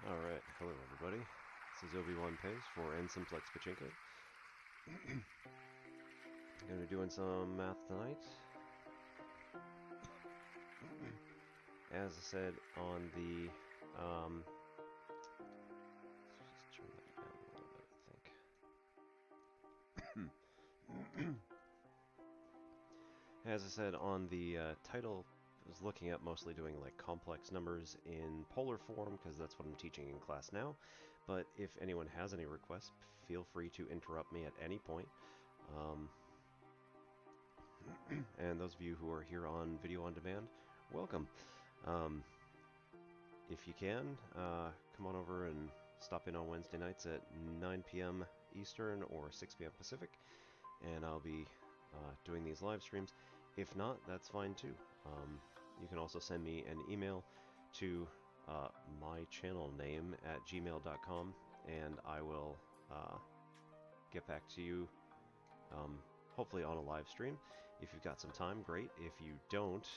Alright, hello everybody. This is Obi-Wan Pace for N-Simplex Pachinko. Gonna be doing some math tonight. As I said on the, let's just turn that down a little bit, I think. As I said on the title, I was looking at mostly doing like complex numbers in polar form because that's what I'm teaching in class now. But if anyone has any requests, feel free to interrupt me at any point. And those of you who are here on video on demand, welcome. Um, if you can, come on over and stop in on Wednesday nights at 9 p.m. Eastern or 6 p.m. Pacific, and I'll be doing these live streams. If not, that's fine too. You can also send me an email to my channel name at gmail.com, and I will get back to you hopefully on a live stream. If you've got some time, great. If you don't,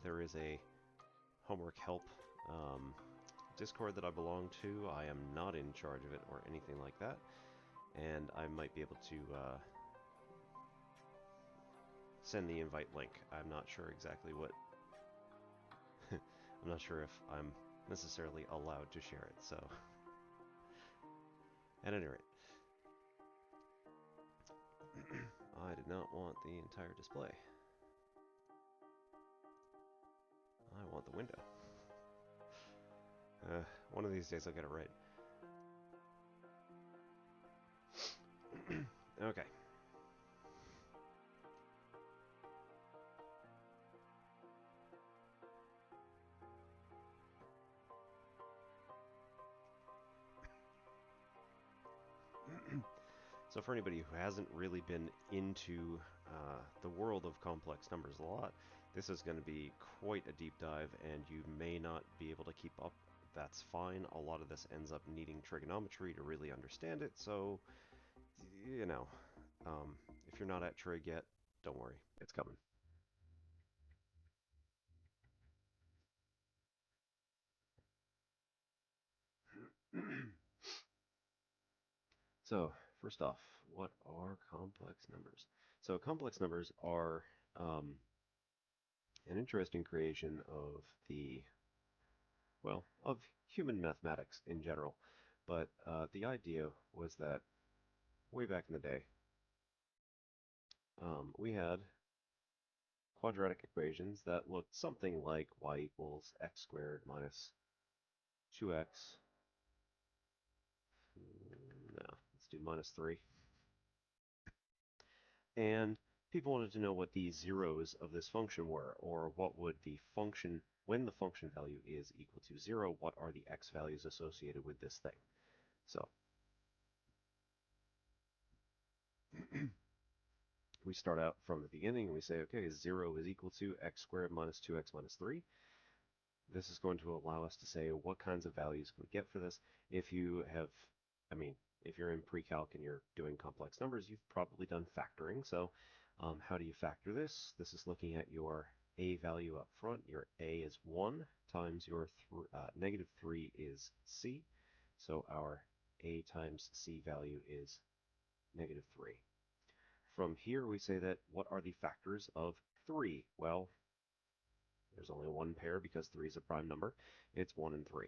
there is a homework help Discord that I belong to. I am not in charge of it or anything like that, and I might be able to send the invite link. I'm not sure exactly what. I'm not sure if I'm necessarily allowed to share it, so. At any rate, I did not want the entire display. I want the window. One of these days I'll get it right. Okay. So for anybody who hasn't really been into the world of complex numbers a lot, this is going to be quite a deep dive, and you may not be able to keep up. That's fine. A lot of this ends up needing trigonometry to really understand it, so, you know, if you're not at trig yet, don't worry. It's coming. So, first off, what are complex numbers? So, complex numbers are an interesting creation of the, well, of human mathematics in general. But the idea was that way back in the day, we had quadratic equations that looked something like y equals x squared minus 2x. No, let's do minus 3. And people wanted to know what the zeros of this function were, or what would the function, when the function value is equal to 0, what are the x values associated with this thing? So we start out from the beginning and we say, okay, 0 is equal to x squared minus 2x minus 3. This is going to allow us to say what kinds of values can we get for this. If you have, I mean, if you're in pre-calc and you're doing complex numbers, you've probably done factoring. So how do you factor this? This is looking at your a value up front. Your a is 1 times your negative 3 is c. So our a times c value is negative 3. From here, we say that what are the factors of 3? Well, there's only one pair because 3 is a prime number. It's 1 and 3.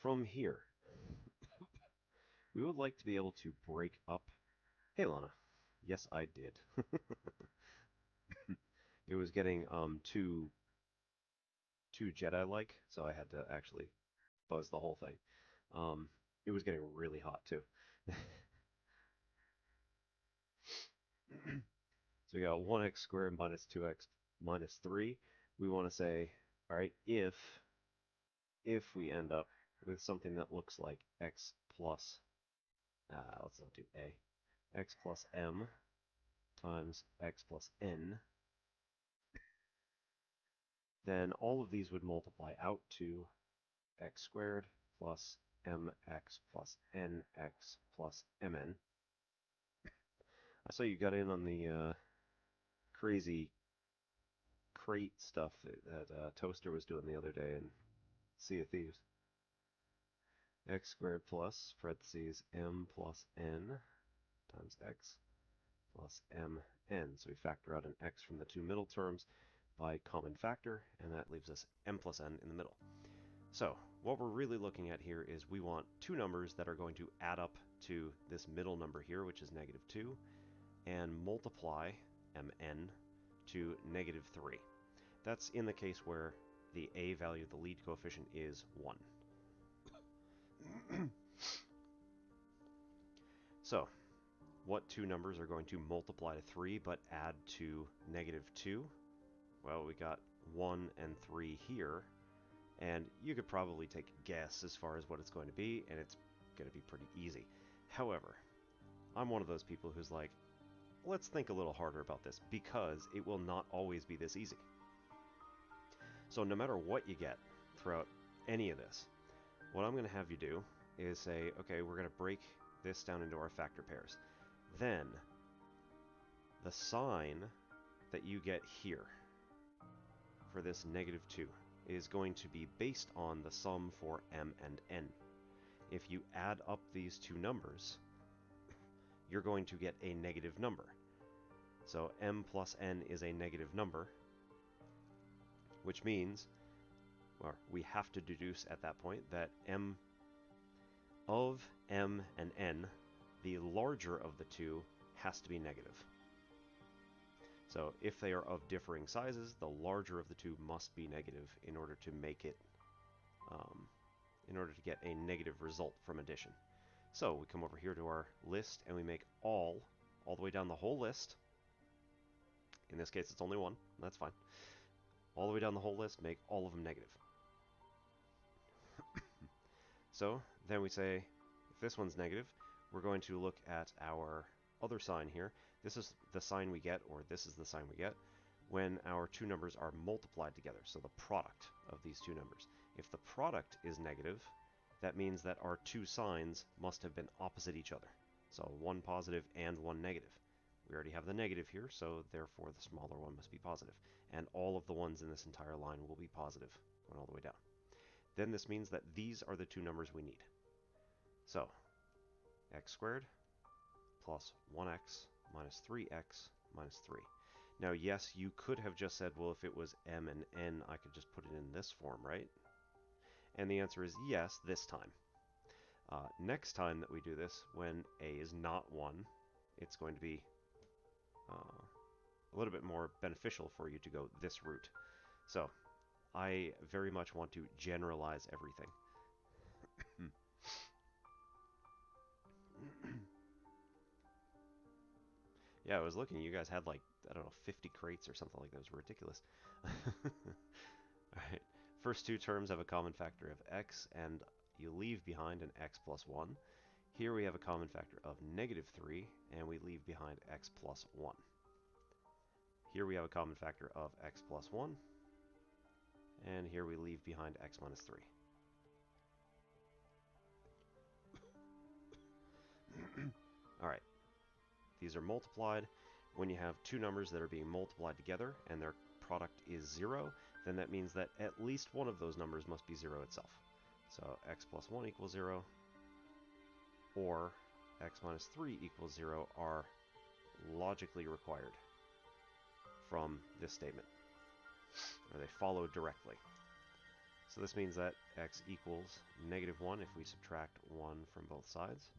From here, we would like to be able to break up. Hey, Lana. Yes, I did. It was getting too Jedi-like, so I had to actually buzz the whole thing. It was getting really hot too. So we got 1x squared minus 2x minus 3. We want to say, all right, if we end up with something that looks like x plus, let's not do a, x plus m times x plus n, then all of these would multiply out to x squared plus mx plus nx plus mn. I saw you got in on the crazy crate stuff that Toaster was doing the other day, and Sea of Thieves. X squared plus, parentheses, m plus n times x plus mn. So we factor out an x from the two middle terms by common factor, and that leaves us m plus n in the middle. So what we're really looking at here is we want two numbers that are going to add up to this middle number here, which is negative 2, and multiply mn to negative 3. That's in the case where the a value, the lead coefficient, is 1. So, what two numbers are going to multiply to 3 but add to negative 2? Well, we got 1 and 3 here, and you could probably take a guess as far as what it's going to be, and it's going to be pretty easy. However, I'm one of those people who's like, let's think a little harder about this, because it will not always be this easy. So no matter what you get throughout any of this, what I'm going to have you do is say, okay, we're going to break this down into our factor pairs. Then, the sign that you get here for this negative 2 is going to be based on the sum for m and n. If you add up these two numbers, you're going to get a negative number. So m plus n is a negative number, which means, well, we have to deduce at that point that m of m and n, the larger of the two, has to be negative. So if they are of differing sizes, the larger of the two must be negative in order to make it, in order to get a negative result from addition. So we come over here to our list and we make all the way down the whole list. In this case, it's only one. That's fine. All the way down the whole list, make all of them negative. So then we say, if this one's negative, we're going to look at our other sign here. This is the sign we get, or this is the sign we get, when our two numbers are multiplied together, so the product of these two numbers. If the product is negative, that means that our two signs must have been opposite each other. So one positive and one negative. We already have the negative here, so therefore the smaller one must be positive. And all of the ones in this entire line will be positive, going all the way down. Then this means that these are the two numbers we need. So, x squared plus 1x minus 3x minus 3. Now, yes, you could have just said, well, if it was m and n, I could just put it in this form, right? And the answer is yes, this time. Next time that we do this, when a is not 1, it's going to be a little bit more beneficial for you to go this route. So, I very much want to generalize everything. Yeah, I was looking, you guys had like, I don't know, 50 crates or something like that. It was ridiculous. Alright, first two terms have a common factor of x, and you leave behind an x plus 1. Here we have a common factor of negative 3, and we leave behind x plus 1. Here we have a common factor of x plus 1, and here we leave behind x minus 3. Alright, these are multiplied. When you have two numbers that are being multiplied together and their product is 0, then that means that at least one of those numbers must be 0 itself. So x plus 1 equals 0, or x minus 3 equals 0 are logically required from this statement, or they follow directly. So this means that x equals negative 1 if we subtract 1 from both sides,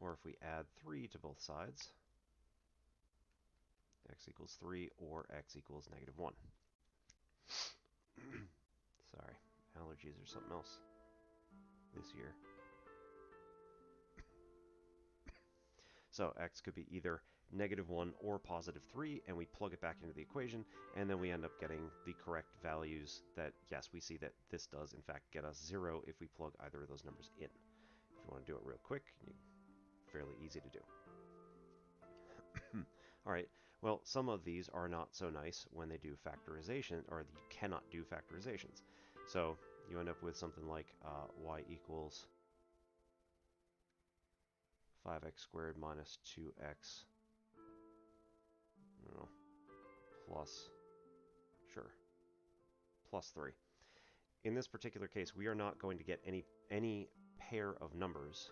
or if we add 3 to both sides, x equals 3, or x equals negative 1. Sorry, allergies or something else this year. So x could be either negative 1 or positive 3, and we plug it back into the equation, and then we end up getting the correct values that, yes, we see that this does, in fact, get us 0 if we plug either of those numbers in. If you want to do it real quick, fairly easy to do. Alright, well, some of these are not so nice when they do factorization, or you cannot do factorizations. So you end up with something like y equals 5x squared minus 2x, I don't know, plus 3. in this particular case, we are not going to get any pair of numbers,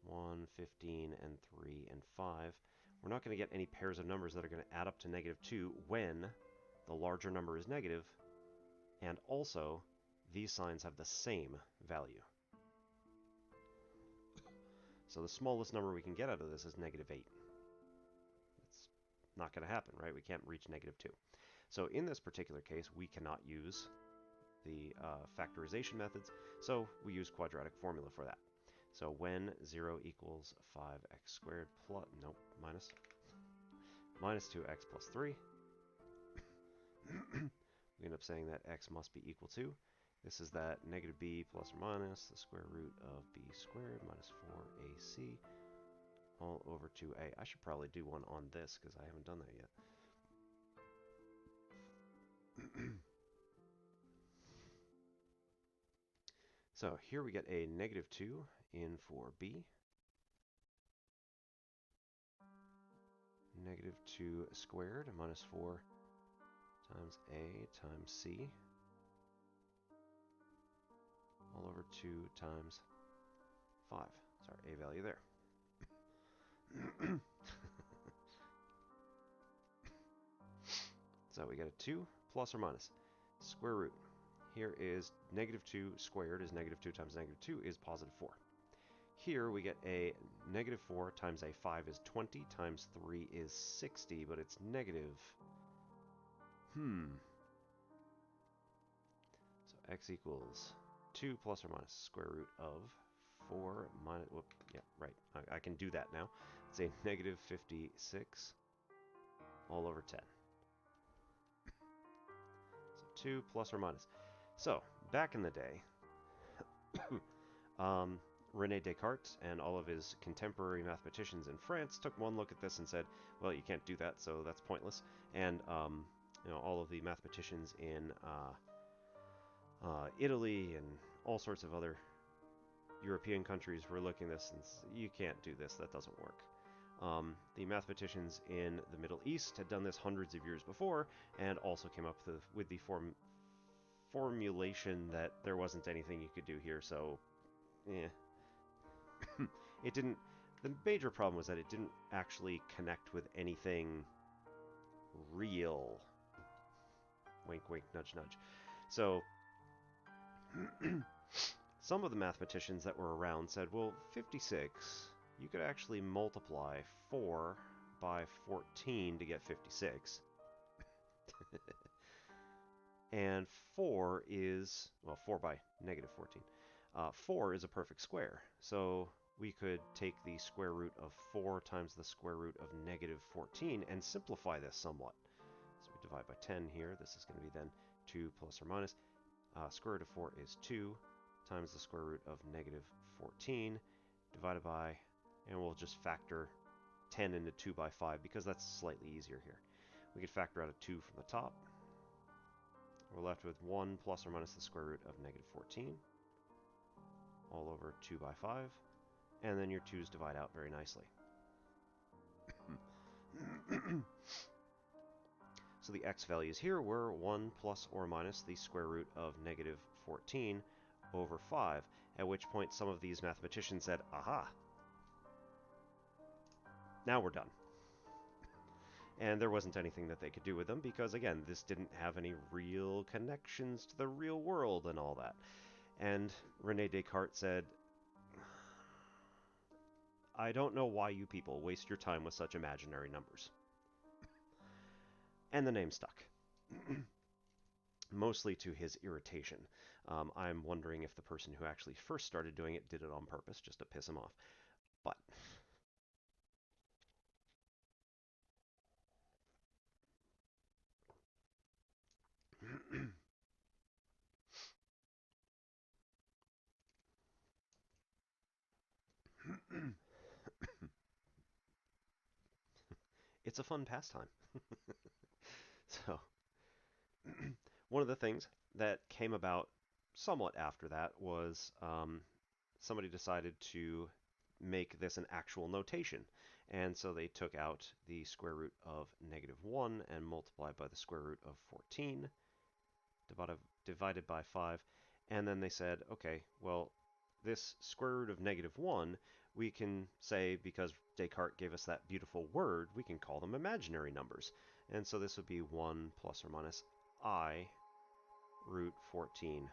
1, 15, and 3, and 5. We're not going to get any pairs of numbers that are going to add up to -2 when the larger number is negative, and also these signs have the same value. So the smallest number we can get out of this is -8. It's not going to happen, right? We can't reach -2. So in this particular case, we cannot use the factorization methods, so we use quadratic formula for that. So when 0 equals 5x squared plus, nope, minus 2x plus 3, we end up saying that x must be equal to, this is that negative b plus or minus the square root of b squared minus 4ac all over 2a. I should probably do one on this because I haven't done that yet. So here we get a -2 in for b. -2 squared minus 4 times a times c all over 2 times 5. That's our a value there. So we get a 2 plus or minus square root. Here is -2 squared is -2 times -2 is +4. Here we get a -4 times a 5 is 20 times 3 is 60, but it's negative. So x equals 2 plus or minus square root of 4 minus, whoop, yeah, right. I can do that now. It's a -56 all over 10. So 2 plus or minus. So back in the day, René Descartes and all of his contemporary mathematicians in France took one look at this and said, well, you can't do that, so that's pointless. And all of the mathematicians in Italy and all sorts of other European countries were looking at this and you can't do this, that doesn't work. The mathematicians in the Middle East had done this hundreds of years before and also came up with the formulation that there wasn't anything you could do here, so it didn't. The major problem was that it didn't actually connect with anything real. Wink, wink, nudge, nudge. So some of the mathematicians that were around said, well, 56, you could actually multiply 4 by 14 to get 56. And 4 is, well, 4 by -14. 4 is a perfect square. So we could take the square root of 4 times the square root of -14 and simplify this somewhat. So we divide by 10 here. This is going to be then 2 plus or minus. Square root of 4 is 2 times the square root of -14 divided by, and we'll just factor 10 into 2 by 5 because that's slightly easier here. We could factor out a 2 from the top. We're left with 1 plus or minus the square root of -14 all over 2 by 5, and then your 2's divide out very nicely. So the x values here were 1 plus or minus the square root of -14 over 5, at which point some of these mathematicians said, aha, now we're done. And there wasn't anything that they could do with them because, again, this didn't have any real connections to the real world and all that. And René Descartes said, I don't know why you people waste your time with such imaginary numbers. And the name stuck. Mostly to his irritation. I'm wondering if the person who actually first started doing it did it on purpose just to piss him off. But it's a fun pastime. So one of the things that came about somewhat after that was somebody decided to make this an actual notation. And so they took out the square root of -1 and multiplied by the square root of 14. divided by 5, and then they said, okay, well, this square root of -1, we can say, because Descartes gave us that beautiful word, we can call them imaginary numbers. And so this would be 1 plus or minus I root 14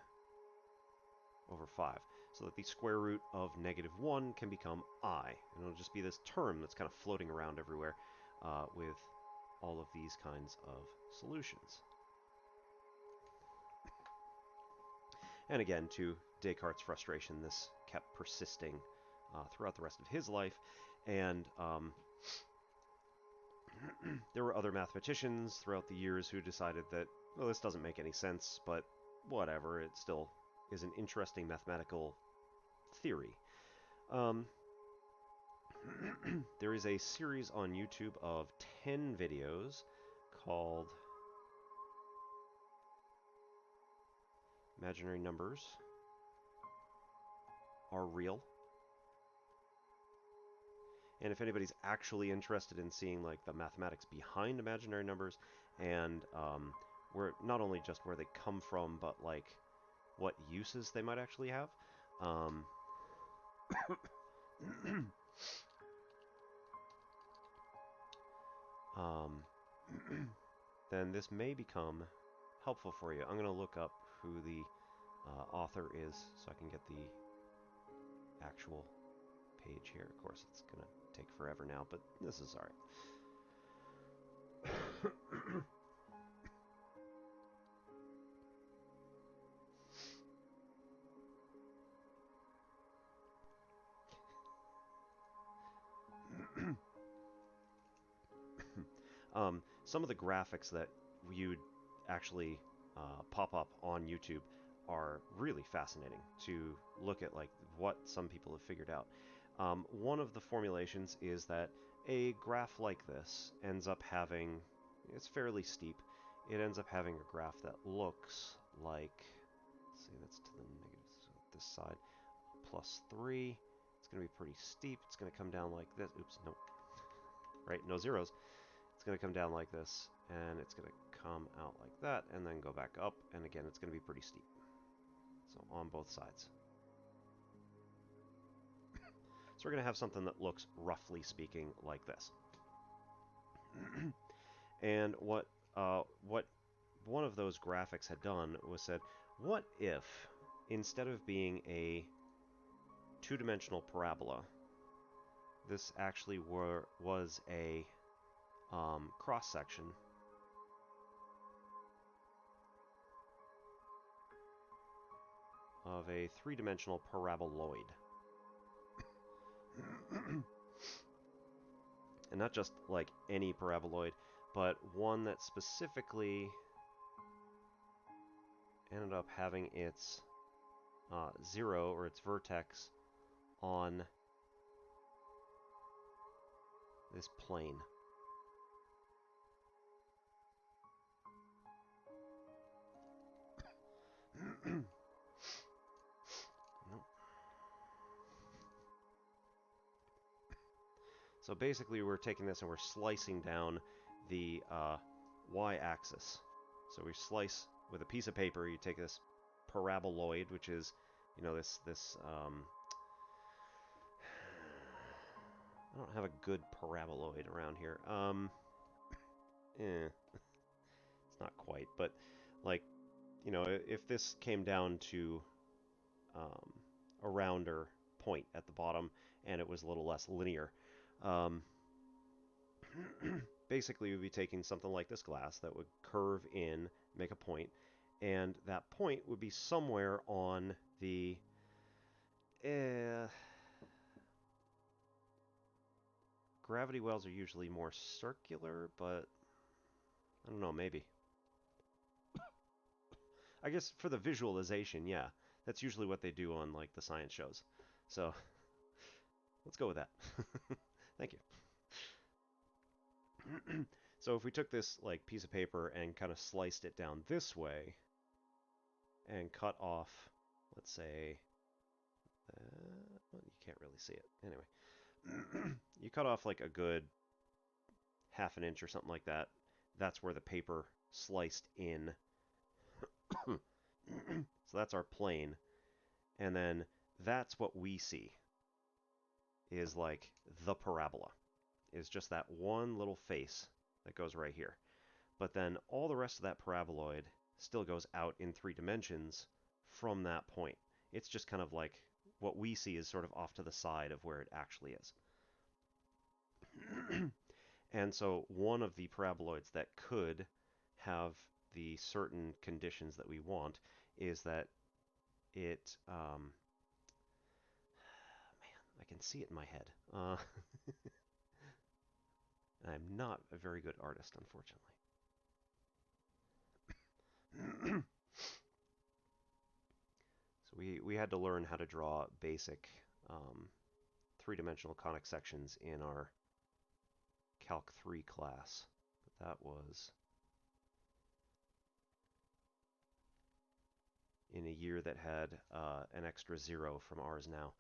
over 5. So that the square root of -1 can become I. And it'll just be this term that's kind of floating around everywhere with all of these kinds of solutions. And again, to Descartes' frustration, this kept persisting throughout the rest of his life. And there were other mathematicians throughout the years who decided that, well, this doesn't make any sense, but whatever, it still is an interesting mathematical theory. There is a series on YouTube of 10 videos called Imaginary Numbers Are Real. And if anybody's actually interested in seeing like the mathematics behind imaginary numbers and where not only just where they come from, but like what uses they might actually have, then this may become helpful for you. I'm going to look up who the author is so I can get the actual page here. Of course, it's going to take forever now, but this is all right. Some of the graphics that you'd actually pop up on YouTube are really fascinating to look at, like what some people have figured out. One of the formulations is that a graph like this ends up having, it's fairly steep, it ends up having a graph that looks like, let's see, that's to the negative, so this side, +3, it's going to be pretty steep, it's going to come down like this, oops, nope, right, no zeros. It's going to come down like this, and it's going to come out like that, and then go back up, and again, it's going to be pretty steep. So on both sides. So we're going to have something that looks, roughly speaking, like this. And what one of those graphics had done was said, what if, instead of being a two-dimensional parabola, this actually was a cross-section of a three-dimensional paraboloid. And not just like any paraboloid, but one that specifically ended up having its zero, or its vertex, on this plane. So basically we're taking this and we're slicing down the y-axis. So we slice with a piece of paper, you take this paraboloid, which is, you know, this I don't have a good paraboloid around here. It's not quite, but like, you know, if this came down to a rounder point at the bottom and it was a little less linear, basically we'd be taking something like this glass that would curve in, make a point, and that point would be somewhere on the gravity wells are usually more circular, but I don't know, maybe. I guess for the visualization, yeah. That's usually what they do on like the science shows. So let's go with that. Thank you. So if we took this like piece of paper and kind of sliced it down this way and cut off, let's say, well, you can't really see it. Anyway, you cut off like a good half an inch or something like that. That's where the paper sliced in So that's our plane. And then that's what we see, is like the parabola, is just that one little face that goes right here. But then all the rest of that paraboloid still goes out in 3 dimensions from that point. It's just kind of like what we see is sort of off to the side of where it actually is. And so one of the paraboloids that could have the certain conditions that we want is that it, man, I can see it in my head. I'm not a very good artist, unfortunately. So we had to learn how to draw basic 3-dimensional conic sections in our Calc 3 class. But that was in a year that had an extra 0 from ours now.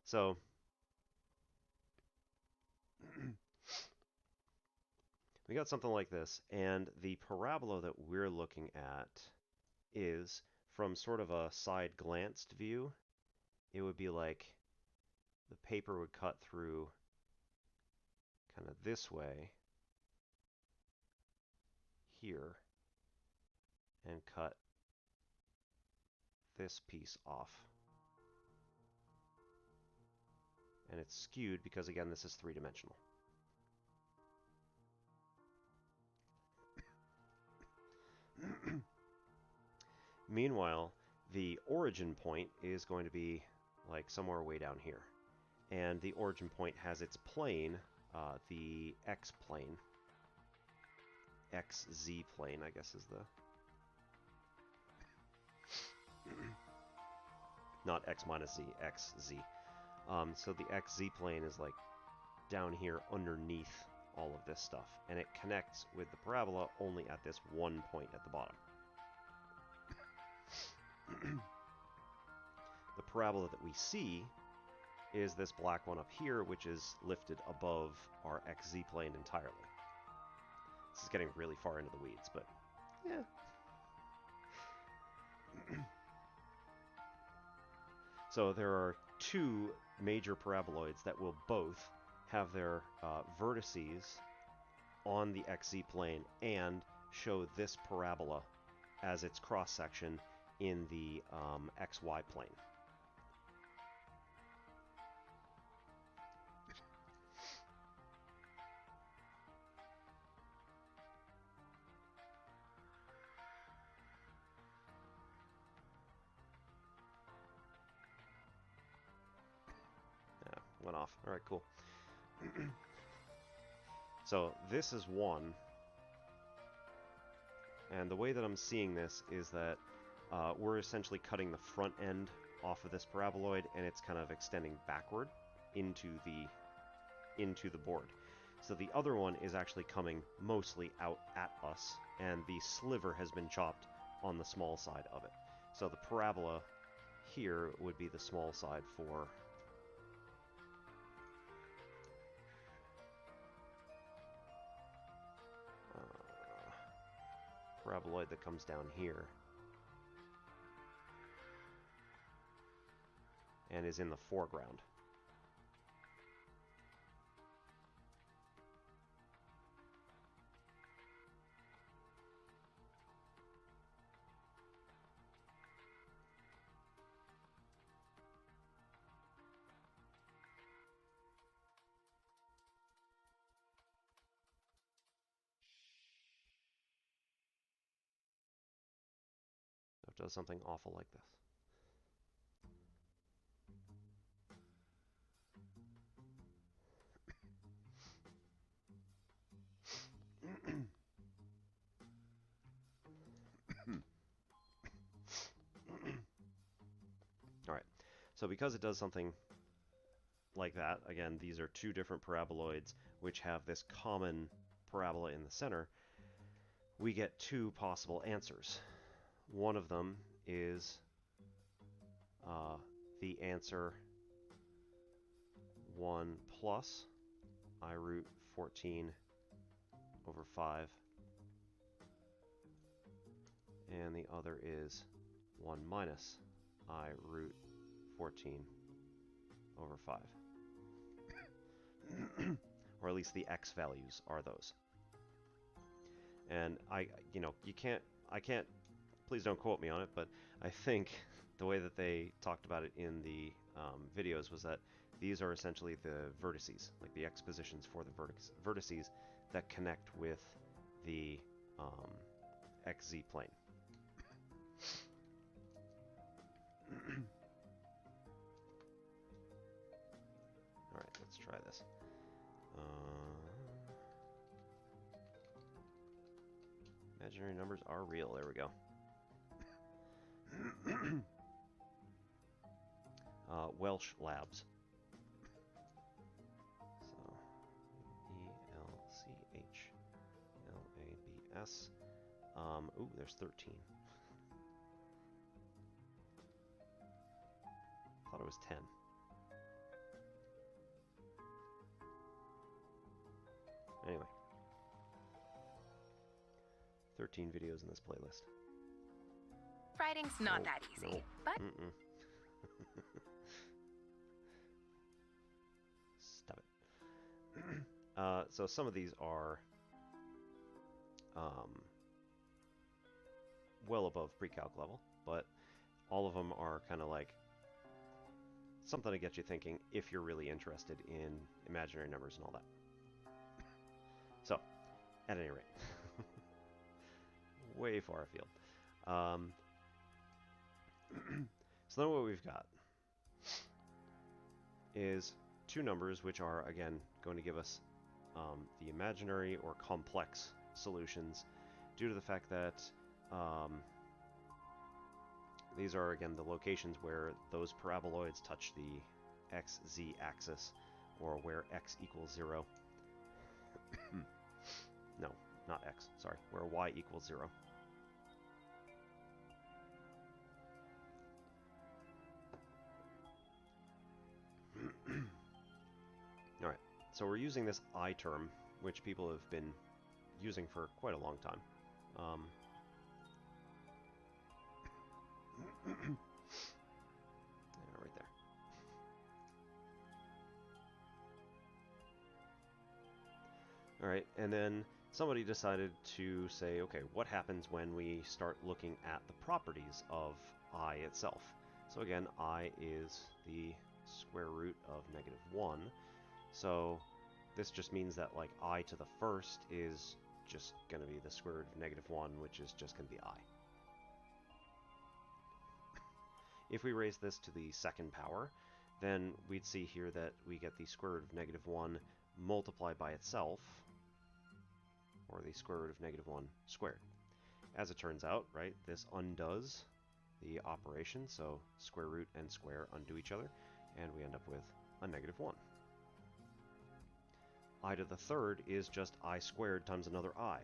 So we got something like this, and the parabola that we're looking at is, from sort of a side glanced view, it would be like the paper would cut through kind of this way here and cut this piece off. And it's skewed because, again, this is 3-dimensional. Meanwhile, the origin point is going to be like somewhere way down here. And the origin point has its plane, the x-plane. XZ plane, I guess, is the... Not x minus z, xz. So the xz plane is like down here underneath all of this stuff. And it connects with the parabola only at this one point at the bottom. The parabola that we see is this black one up here, which is lifted above our xz plane entirely. This is getting really far into the weeds, but yeah. So there are 2 major paraboloids that will both have their vertices on the xz plane and show this parabola as its cross-section in the xy plane. Yeah, went off. All right, cool. So this is one. And the way that I'm seeing this is that we're essentially cutting the front end off of this paraboloid, and it's kind of extending backward into the board. So the other one is actually coming mostly out at us, and the sliver has been chopped on the small side of it. So the parabola here would be the small side for paraboloid that comes down here and is in the foreground. So it does something awful like this. Alright, so because it does something like that, again, these are 2 different paraboloids which have this common parabola in the center, we get 2 possible answers. One of them is the answer 1 plus I root 14 over 5 and the other is 1 minus I root 14 over 5. Or at least the x values are those. And I can't, please don't quote me on it, but I think the way that they talked about it in the videos was that these are essentially the vertices, like the x positions for the vertices that connect with the xz plane. Alright, let's try this. Imaginary numbers are real. There we go. Welsh Labs. So, ELCHLABS. Ooh, there's 13. Thought it was 10. Anyway. 13 videos in this playlist. Writing's not that easy, but... Stop it. So some of these are well above pre-calc level, but all of them are kind of like something to get you thinking if you're really interested in imaginary numbers and all that. So, at any rate, way far afield. So then what we've got is two numbers which are, again, going to give us the imaginary or complex solutions due to the fact that these are, again, the locations where those paraboloids touch the xz axis, or where x equals 0. No, not x, sorry, where y equals 0. Alright, so we're using this I term, which people have been using for quite a long time. Yeah, right there. Alright, and then somebody decided to say, okay, what happens when we start looking at the properties of I itself? So again, I is the square root of -1. So this just means that like I to the first is just going to be the square root of -1, which is just going to be I. If we raise this to the second power, then we'd see here that we get the square root of -1 multiplied by itself, or the square root of -1 squared. As it turns out, right, this undoes the operation, so square root and square undo each other, and we end up with a -1. I to the third is just I squared times another I.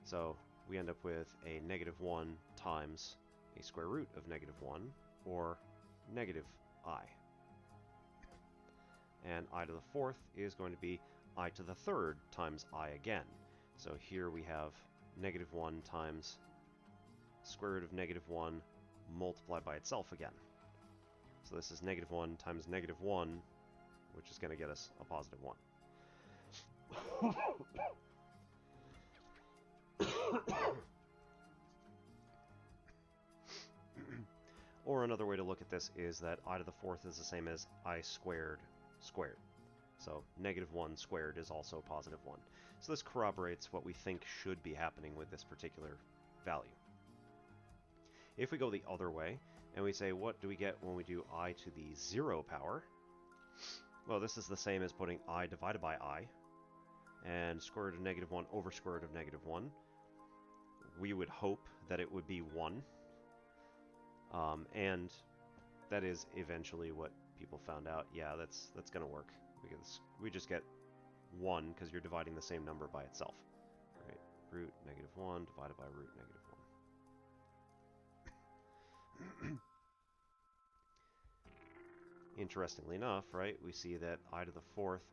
So we end up with a -1 times a square root of -1, or -I. And I to the fourth is going to be I to the third times I again. So here we have -1 times square root of -1 multiplied by itself again. So this is -1 times -1, which is going to get us a +1. Or another way to look at this is that I to the fourth is the same as I squared squared. So -1 squared is also +1. So this corroborates what we think should be happening with this particular value. If we go the other way, and we say, what do we get when we do I to the 0 power? Well, this is the same as putting I divided by I, and square root of -1 over square root of -1. We would hope that it would be 1. And that is eventually what people found out. Yeah, that's going to work. Because we just get 1 because you're dividing the same number by itself. Right? Root -1 divided by root -1. Interestingly enough, right, we see that I to the fourth,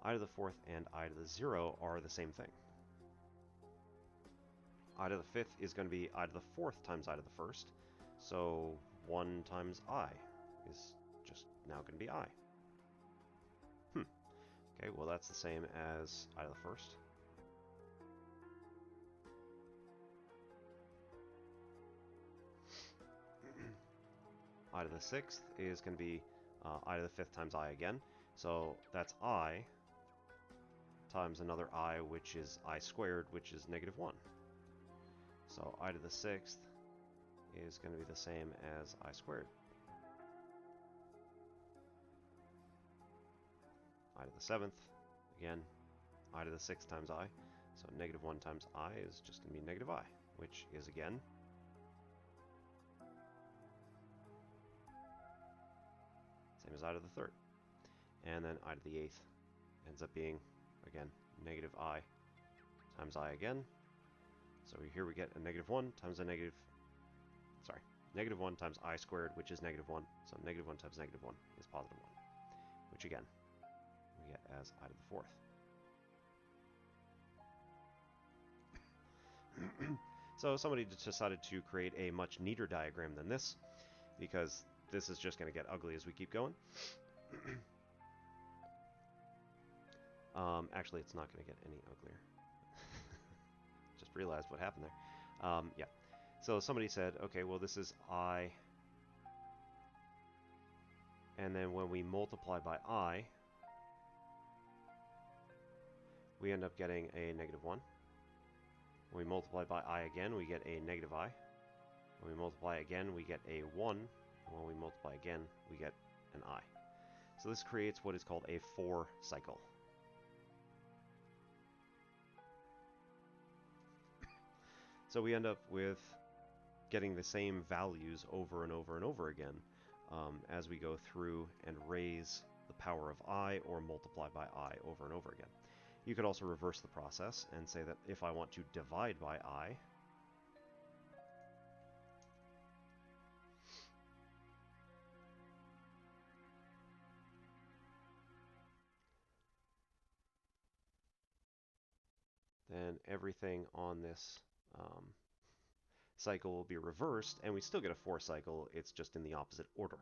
I to the fourth and I to the 0 are the same thing. I to the 5th is going to be I to the 4th times I to the 1st. So 1 times I is just now going to be I. Okay, well that's the same as I to the 1st. I to the 6th is going to be I to the 5th times I again. So that's I times another I, which is I squared, which is -1. So I to the 6th is going to be the same as I squared. I to the 7th, again, I to the 6th times I. So -1 times I is just going to be -I, which is again same as I to the 3rd. And then I to the 8th ends up being, again, -I times I again. So here we get a -1 times a -1 times I squared, which is -1. So -1 times -1 is +1, which again, we get as I to the 4th. So somebody decided to create a much neater diagram than this, because this is just going to get ugly as we keep going. Actually, it's not going to get any uglier. Just realized what happened there. Yeah. So somebody said, okay, well, this is I. And then when we multiply by I, we end up getting a -1. When we multiply by I again, we get a -I. When we multiply again, we get a 1. And when we multiply again, we get an I. So this creates what is called a 4 cycle. So we end up with getting the same values over and over and over again as we go through and raise the power of I or multiply by I over and over again. You could also reverse the process and say that if I want to divide by I, then everything on this cycle will be reversed, and we still get a 4 cycle, it's just in the opposite order.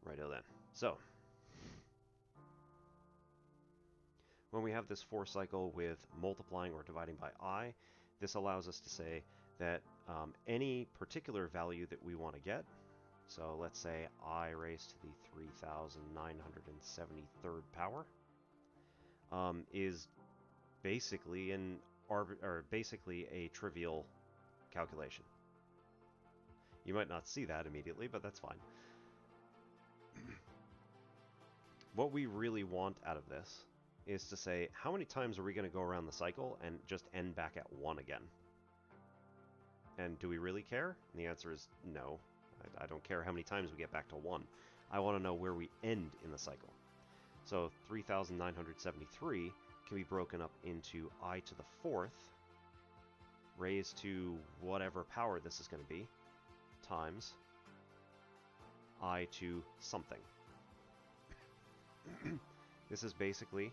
Righto then. So, when we have this 4 cycle with multiplying or dividing by I, this allows us to say that any particular value that we want to get, so let's say I raised to the 3,973rd power, is basically basically a trivial calculation. You might not see that immediately, but that's fine. What we really want out of this is to say, how many times are we going to go around the cycle and just end back at 1 again? And do we really care? And the answer is no. I don't care how many times we get back to 1. I want to know where we end in the cycle. So 3,973 can be broken up into I to the 4th, raised to whatever power this is going to be, times I to something. This is basically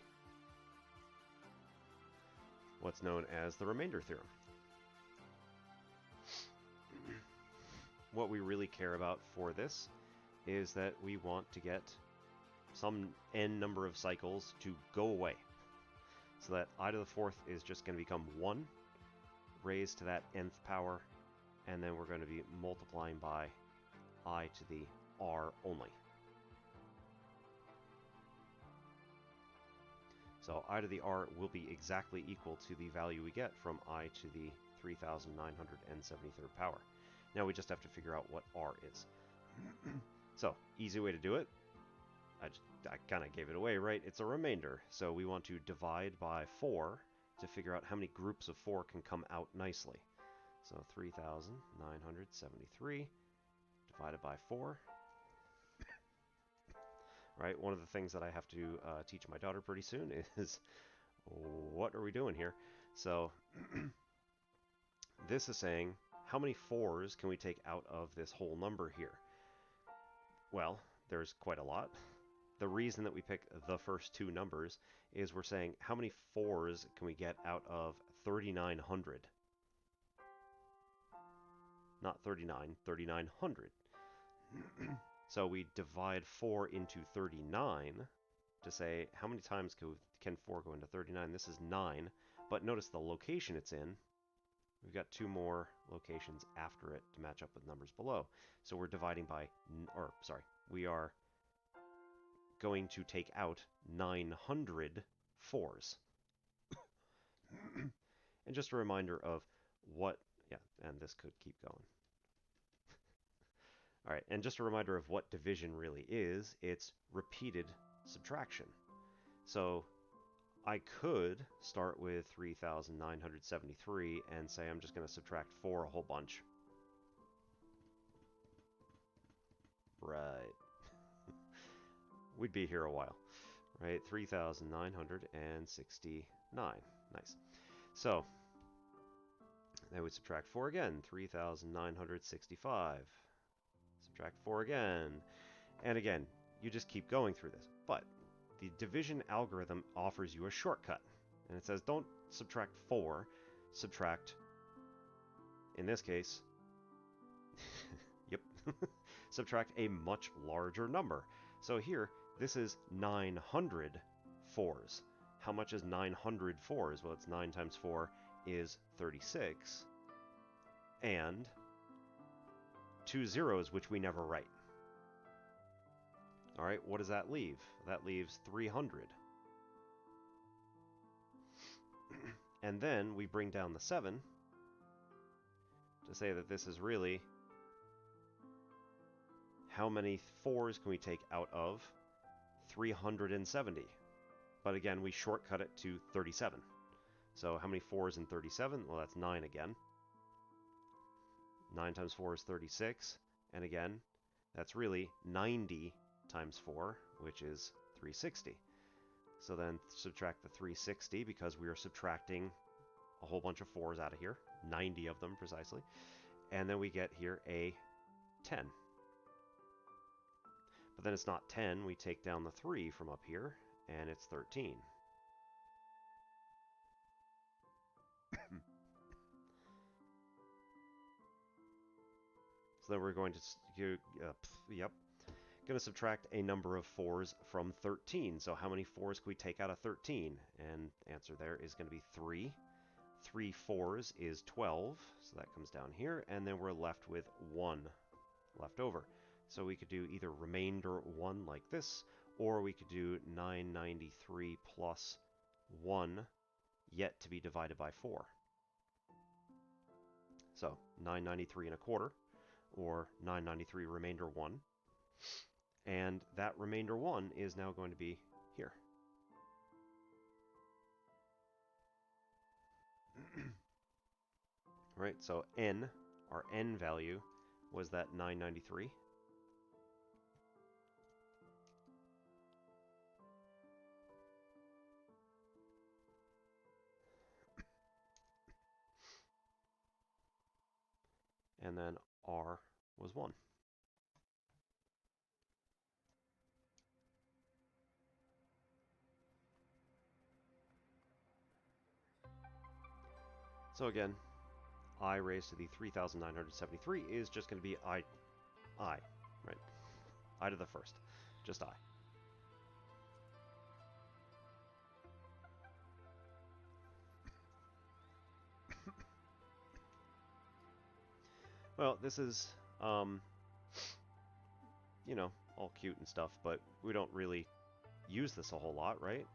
what's known as the remainder theorem. What we really care about for this is that we want to get some n number of cycles to go away. So that I to the 4th is just going to become 1 raised to that nth power, and then we're going to be multiplying by I to the r only. So I to the r will be exactly equal to the value we get from I to the 3,973rd power. Now we just have to figure out what r is. So, easy way to do it. I kind of gave it away, right? It's a remainder. So we want to divide by 4 to figure out how many groups of 4 can come out nicely. So 3,973 divided by 4. Right, one of the things that I have to teach my daughter pretty soon is, what are we doing here? So this is saying, how many 4s can we take out of this whole number here? Well, there's quite a lot. The reason that we pick the first two numbers is we're saying how many 4s can we get out of 3,900? Not 39, 3,900. So we divide 4 into 39 to say how many times can 4 go into 39. This is 9, but notice the location it's in. We've got 2 more locations after it to match up with numbers below. So we're dividing by, we are going to take out 900 4s. And just a reminder of what, and this could keep going. All right, and just a reminder of what division really is. It's repeated subtraction. So I could start with 3,973 and say I'm just going to subtract 4 a whole bunch. Right. We'd be here a while, right? 3,969. Nice. So then we subtract 4 again. 3,965. Subtract 4 again. And again, you just keep going through this. But the division algorithm offers you a shortcut. And it says don't subtract 4, subtract, in this case, yep, subtract a much larger number. So here, this is 900 4s. How much is 900 4s? Well, it's 9 times 4 is 36. And 2 zeros, which we never write. All right, what does that leave? That leaves 300. And then we bring down the 7 to say that this is really how many 4s can we take out of 370. But again, we shortcut it to 37. So how many 4s in 37? Well, that's 9 again. 9 times 4 is 36. And again, that's really 90 times 4, which is 360. So then subtract the 360 because we are subtracting a whole bunch of 4s out of here, 90 of them precisely. And then we get here a 10. But then it's not 10, we take down the 3 from up here, and it's 13. So then we're going to, going to subtract a number of 4s from 13. So how many 4s can we take out of 13? And the answer there is going to be 3. 3 4s is 12, so that comes down here, and then we're left with 1 left over. So we could do either remainder 1 like this, or we could do 993 plus 1 yet to be divided by 4. So 993 and a quarter, or 993 remainder 1. And that remainder 1 is now going to be here. Right, so n, our n value, was that 993. And then r was 1. So again, I raised to the 3,973 is just going to be I, right? I to the first, just I. Well, this is, you know, all cute and stuff, but we don't really use this a whole lot, right?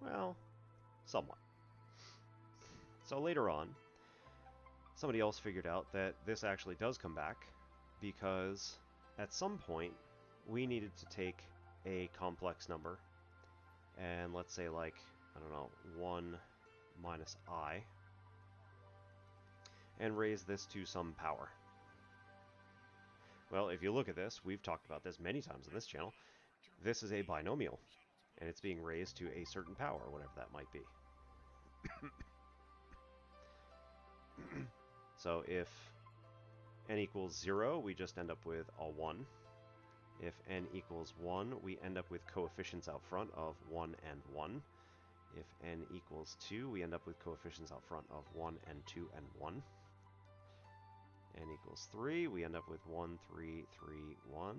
Well, somewhat. So later on, somebody else figured out that this actually does come back because at some point we needed to take a complex number and let's say like, I don't know, 1 minus I and raise this to some power. Well, if you look at this, we've talked about this many times on this channel, this is a binomial and it's being raised to a certain power, whatever that might be. So if n equals 0, we just end up with a 1. If n equals 1, we end up with coefficients out front of 1 and 1. If n equals 2, we end up with coefficients out front of 1 and 2 and 1. N equals 3, we end up with 1, 3, 3, 1.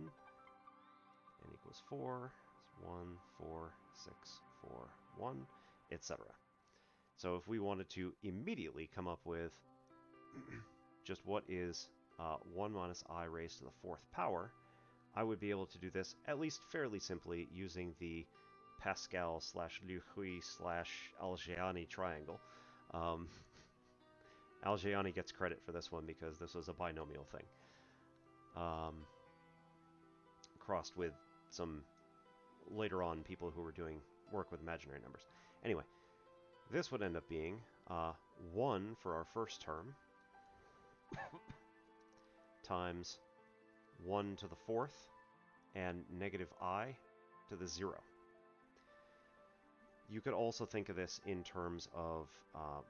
N equals 4, 1, 4, 6, 4, 1, etc. So if we wanted to immediately come up with just what is 1 minus I raised to the 4th power, I would be able to do this at least fairly simply using the Pascal / Liouville / Algéani triangle. Algéani gets credit for this one because this was a binomial thing. Crossed with some later on people who were doing work with imaginary numbers. Anyway, this would end up being 1 for our first term times 1 to the 4th and negative I to the 0. You could also think of this in terms of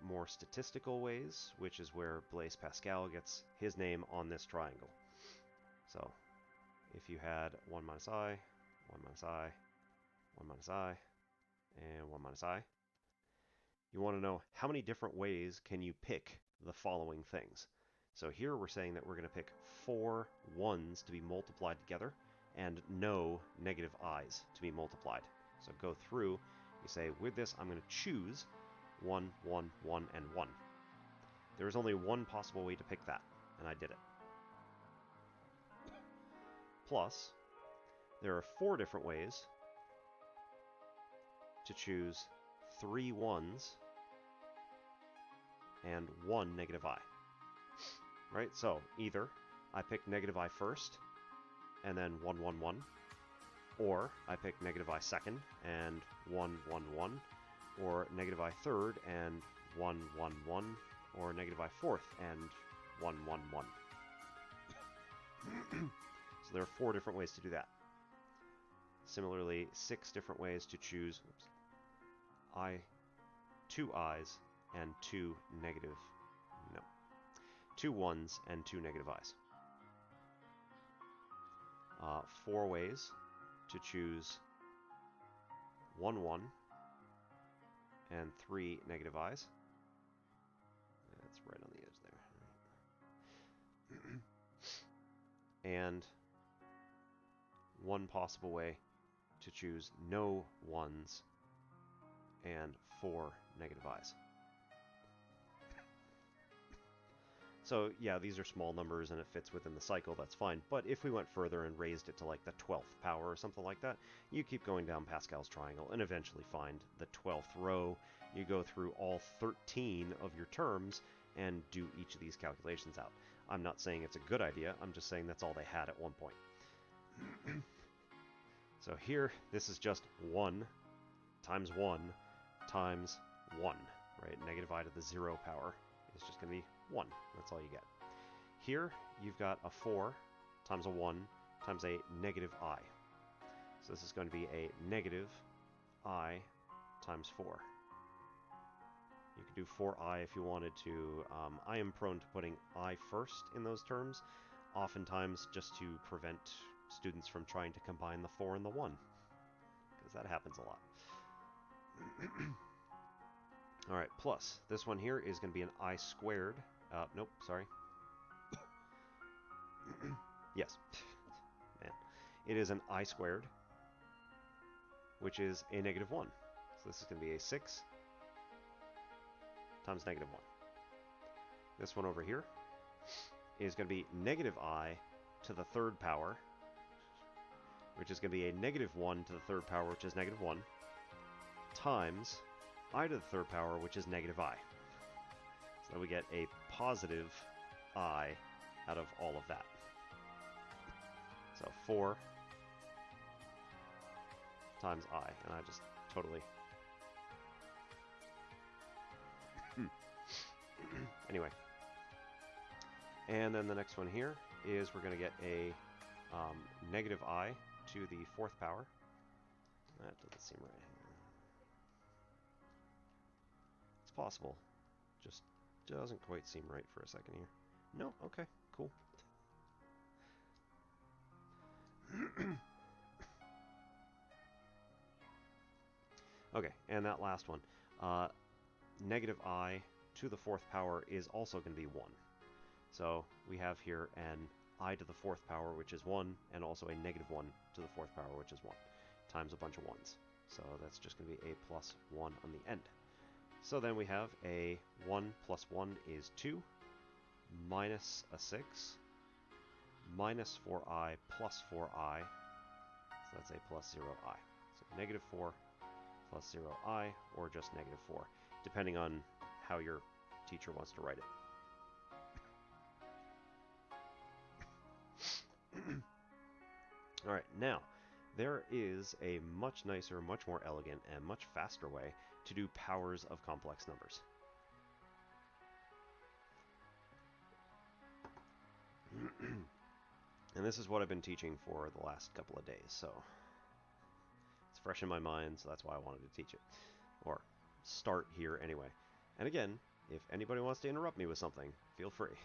more statistical ways, which is where Blaise Pascal gets his name on this triangle. So if you had 1 minus I, 1 minus I, 1 minus I, and 1 minus I, you want to know how many different ways can you pick the following things. So here we're saying that we're going to pick 4 1s to be multiplied together and no negative i's to be multiplied. So go through, you say, with this I'm going to choose 1, 1, 1, and 1. There is only one possible way to pick that, and I did it. Plus, there are 4 different ways to choose 3 1s and 1 negative I. Right? So either I pick negative I first and then 1, 1, 1, or I pick negative I second and 1, 1, 1, or negative I third and 1, 1, 1, or negative I fourth and 1, 1, 1. So there are 4 different ways to do that. Similarly, 6 different ways to choose 2 i's and 2 1s and 2 negative i's. 4 ways to choose 1, 1 and 3 negative i's. That's right on the edge there. And 1 possible way to choose no 1s and 4 negative i's. So yeah, these are small numbers and it fits within the cycle, that's fine. But if we went further and raised it to like the 12th power or something like that, you keep going down Pascal's triangle and eventually find the 12th row. You go through all 13 of your terms and do each of these calculations out. I'm not saying it's a good idea, I'm just saying that's all they had at one point. So here, this is just 1 times 1 times 1, right? Negative I to the 0 power is just going to be 1. That's all you get. Here, you've got a 4 times a 1 times a negative I. So this is going to be a negative I times 4. You could do 4i if you wanted to. I am prone to putting I first in those terms, oftentimes just to prevent students from trying to combine the 4 and the 1, because that happens a lot. Alright, plus, this one here is going to be an I squared. Nope, sorry. Yes. Man. It is an I squared, which is a negative 1. So this is going to be a 6 times negative 1. This one over here is going to be negative I to the 3rd power, which is going to be a negative 1 to the 3rd power, which is negative 1, times I to the 3rd power, which is negative I. So we get a positive I out of all of that. So 4 times I, and I just totally... Anyway. And then the next one here is we're going to get a negative I to the 4th power. That doesn't seem right. It's possible. Just doesn't quite seem right for a second here. No? Okay, cool. Okay, and that last one. Negative I to the fourth power is also going to be 1. So we have here an I to the fourth power, which is 1, and also a negative 1 to the fourth power, which is 1, times a bunch of 1s. So that's just going to be a plus 1 on the end. So then we have a 1 plus 1 is 2, minus a 6, minus 4i plus 4i, so that's a plus 0i. So negative 4 plus 0i, or just negative 4, depending on how your teacher wants to write it. Alright, now, there is a much nicer, much more elegant, and much faster way to do powers of complex numbers. And this is what I've been teaching for the last couple of days, so it's fresh in my mind, so that's why I wanted to teach it. Or start here anyway. And again, if anybody wants to interrupt me with something, feel free.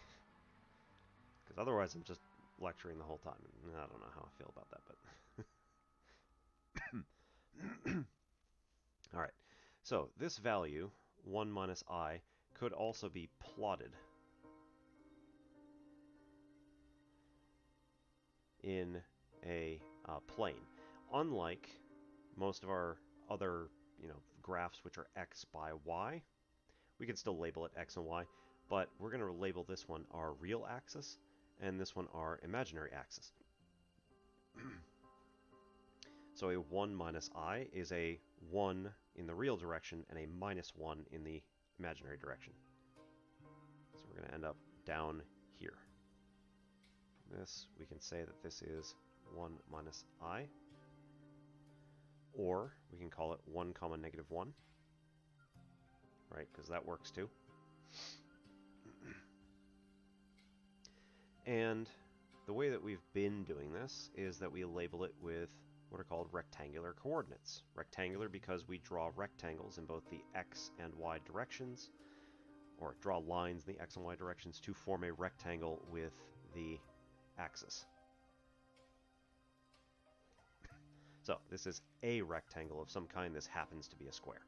Because otherwise I'm just lecturing the whole time. I don't know how I feel about that, but... Alright, so this value, 1 minus I, could also be plotted in a plane. Unlike most of our other, graphs which are x by y, we can still label it x and y, but we're going to label this one our real axis and this one our imaginary axis. So a 1 minus I is a 1 in the real direction and a minus 1 in the imaginary direction. So we're going to end up down here. This, we can say that this is 1 minus I, or we can call it 1 comma negative 1, right, because that works too. And the way that we've been doing this is that we label it with what are called rectangular coordinates. Rectangular because we draw rectangles in both the x and y directions, or draw lines in the x and y directions to form a rectangle with the axis. So this is a rectangle of some kind. This happens to be a square.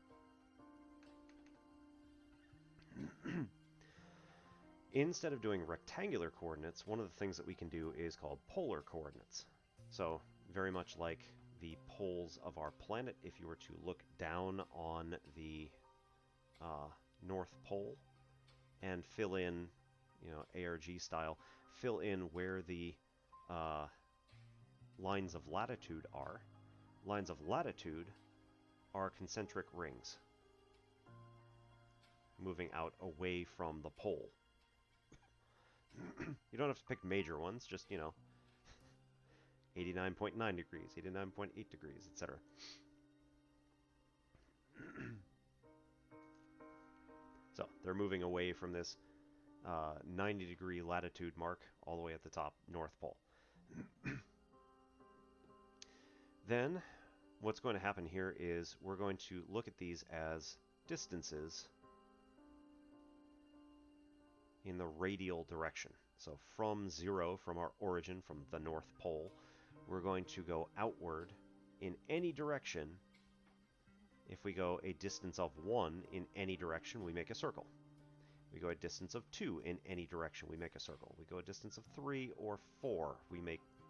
Instead of doing rectangular coordinates, one of the things that we can do is called polar coordinates. So very much like the poles of our planet, if you were to look down on the North Pole and fill in, ARG style, fill in where the lines of latitude are. Lines of latitude are concentric rings moving out away from the pole. You don't have to pick major ones, just, 89.9 degrees, 89.8 degrees, etc. So they're moving away from this 90-degree latitude mark all the way at the top, North Pole. Then what's going to happen here is we're going to look at these as distances in the radial direction. So from 0, from our origin, from the North Pole, we're going to go outward in any direction. If we go a distance of 1 in any direction, we make a circle. We go a distance of 2 in any direction, we make a circle. We go a distance of 3 or 4,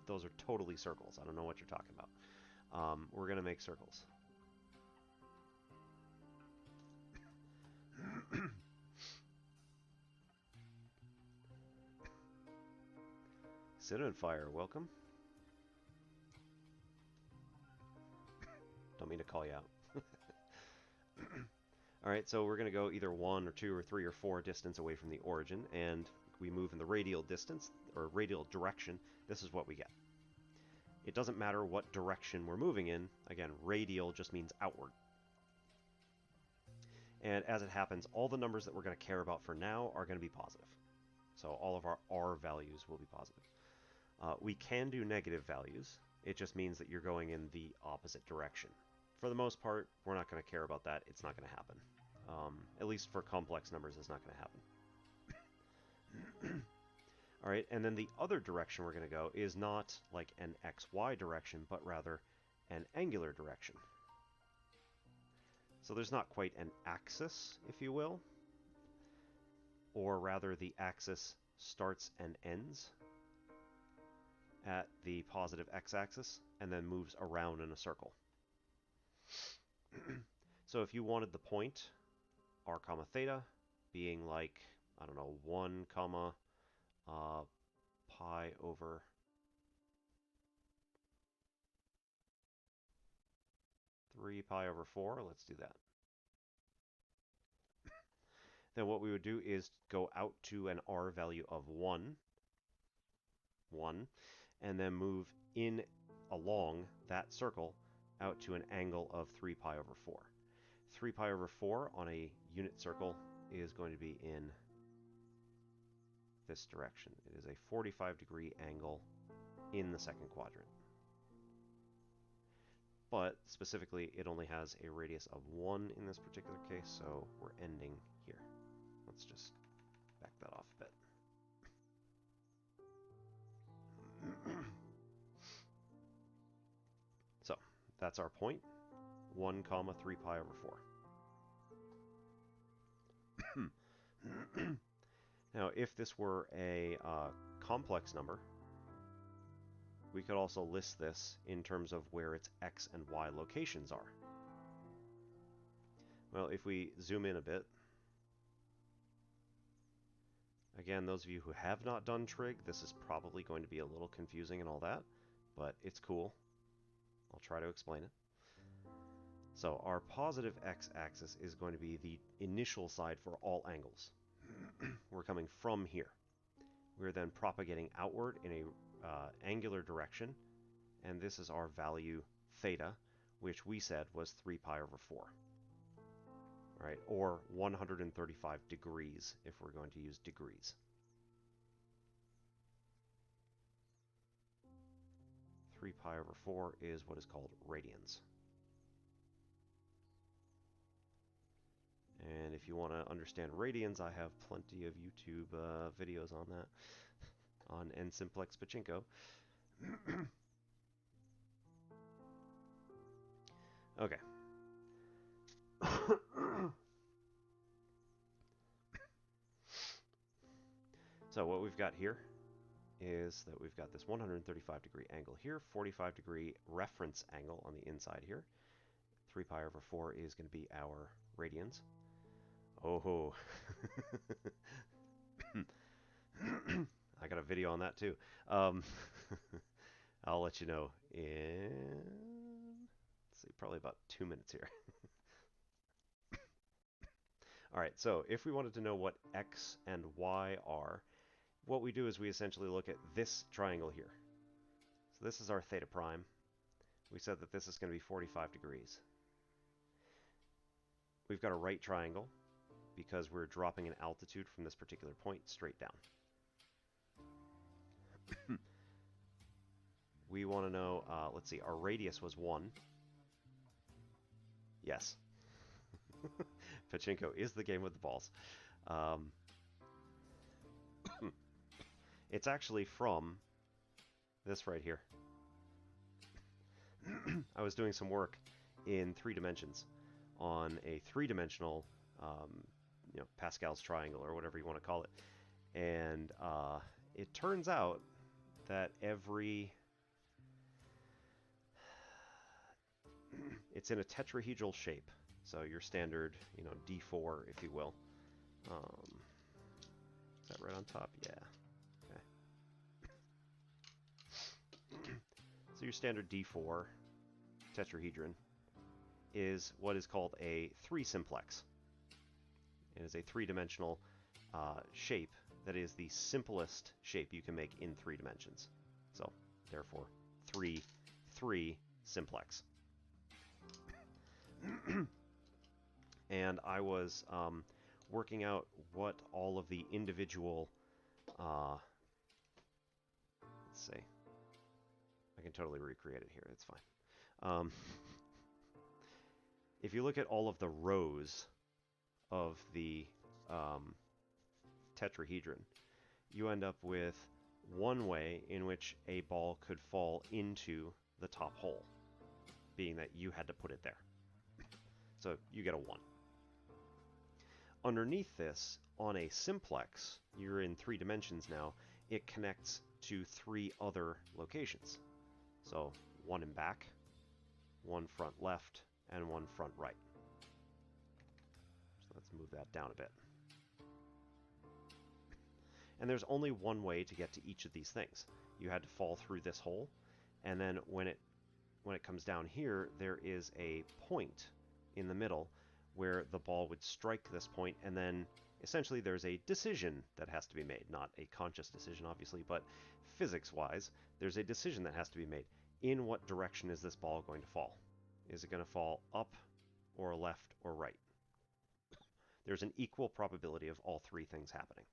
those are totally circles. I don't know what you're talking about. We're going to make circles. Cinnamon Fire, welcome. Don't mean to call you out. Alright, so we're going to go either 1 or 2 or 3 or 4 distance away from the origin, and we move in the radial distance, or radial direction. This is what we get. It doesn't matter what direction we're moving in. Again, radial just means outward. And as it happens, all the numbers that we're going to care about for now are going to be positive. So all of our R values will be positive. We can do negative values. It just means that you're going in the opposite direction. For the most part, we're not going to care about that. It's not going to happen. At least for complex numbers, it's not going to happen. All right, and then the other direction we're going to go is not like an XY direction, but rather an angular direction. So there's not quite an axis, if you will, or rather the axis starts and ends at the positive x-axis and then moves around in a circle. So if you wanted the point r comma theta being like, I don't know, 1 comma pi over three pi over 4, let's do that. Then what we would do is go out to an r value of 1, and then move in along that circle out to an angle of 3 pi over 4. 3 pi over 4 on a unit circle is going to be in this direction. It is a 45-degree angle in the second quadrant. But specifically, it only has a radius of 1 in this particular case, so we're ending here. Let's just back that off a bit. So that's our point, 1 comma 3 pi over 4. Now, if this were a complex number, we could also list this in terms of where its x and y locations are. Well, if we zoom in a bit, again, those of you who have not done trig, this is probably going to be a little confusing and all that, but it's cool. I'll try to explain it. So our positive x-axis is going to be the initial side for all angles. We're coming from here. We're then propagating outward in a angular direction, and this is our value theta, which we said was 3 pi over 4. Right, or 135 degrees if we're going to use degrees. Three pi over 4 is what is called radians. And if you want to understand radians, I have plenty of YouTube videos on that, on n-simplex pachinko. Okay. So what we've got here is that we've got this 135-degree angle here, 45-degree reference angle on the inside here. 3 pi over 4 is going to be our radians. Oh, I got a video on that too. I'll let you know in, let's see, probably about 2 minutes here. All right, so if we wanted to know what x and y are, what we do is we essentially look at this triangle here. So this is our theta prime. We said that this is going to be 45 degrees. We've got a right triangle because we're dropping an altitude from this particular point straight down. We want to know, let's see, our radius was 1. Yes. Pachinko is the game with the balls. It's actually from this right here. I was doing some work in 3 dimensions on a 3-dimensional, Pascal's triangle or whatever you want to call it. And it turns out that it's in a tetrahedral shape. So your standard, D4, if you will. Is that right on top? Yeah. Okay. So your standard D4 tetrahedron is what is called a 3-simplex. It is a 3-dimensional shape that is the simplest shape you can make in 3 dimensions. So, therefore, 3 simplex. And I was working out what all of the individual, let's see, I can totally recreate it here, it's fine. If you look at all of the rows of the tetrahedron, you end up with one way in which a ball could fall into the top hole, being that you had to put it there. So you get a 1. Underneath this, on a simplex, you're in 3 dimensions now, it connects to 3 other locations. So 1 in back, 1 front left, and 1 front right. So let's move that down a bit. And there's only one way to get to each of these things. You had to fall through this hole, and then when it comes down here, there is a point in the middle where the ball would strike this point, and then essentially there's a decision that has to be made. Not a conscious decision, obviously, but physics-wise, there's a decision that has to be made. In what direction is this ball going to fall? Is it going to fall up, or left, or right? There's an equal probability of all 3 things happening.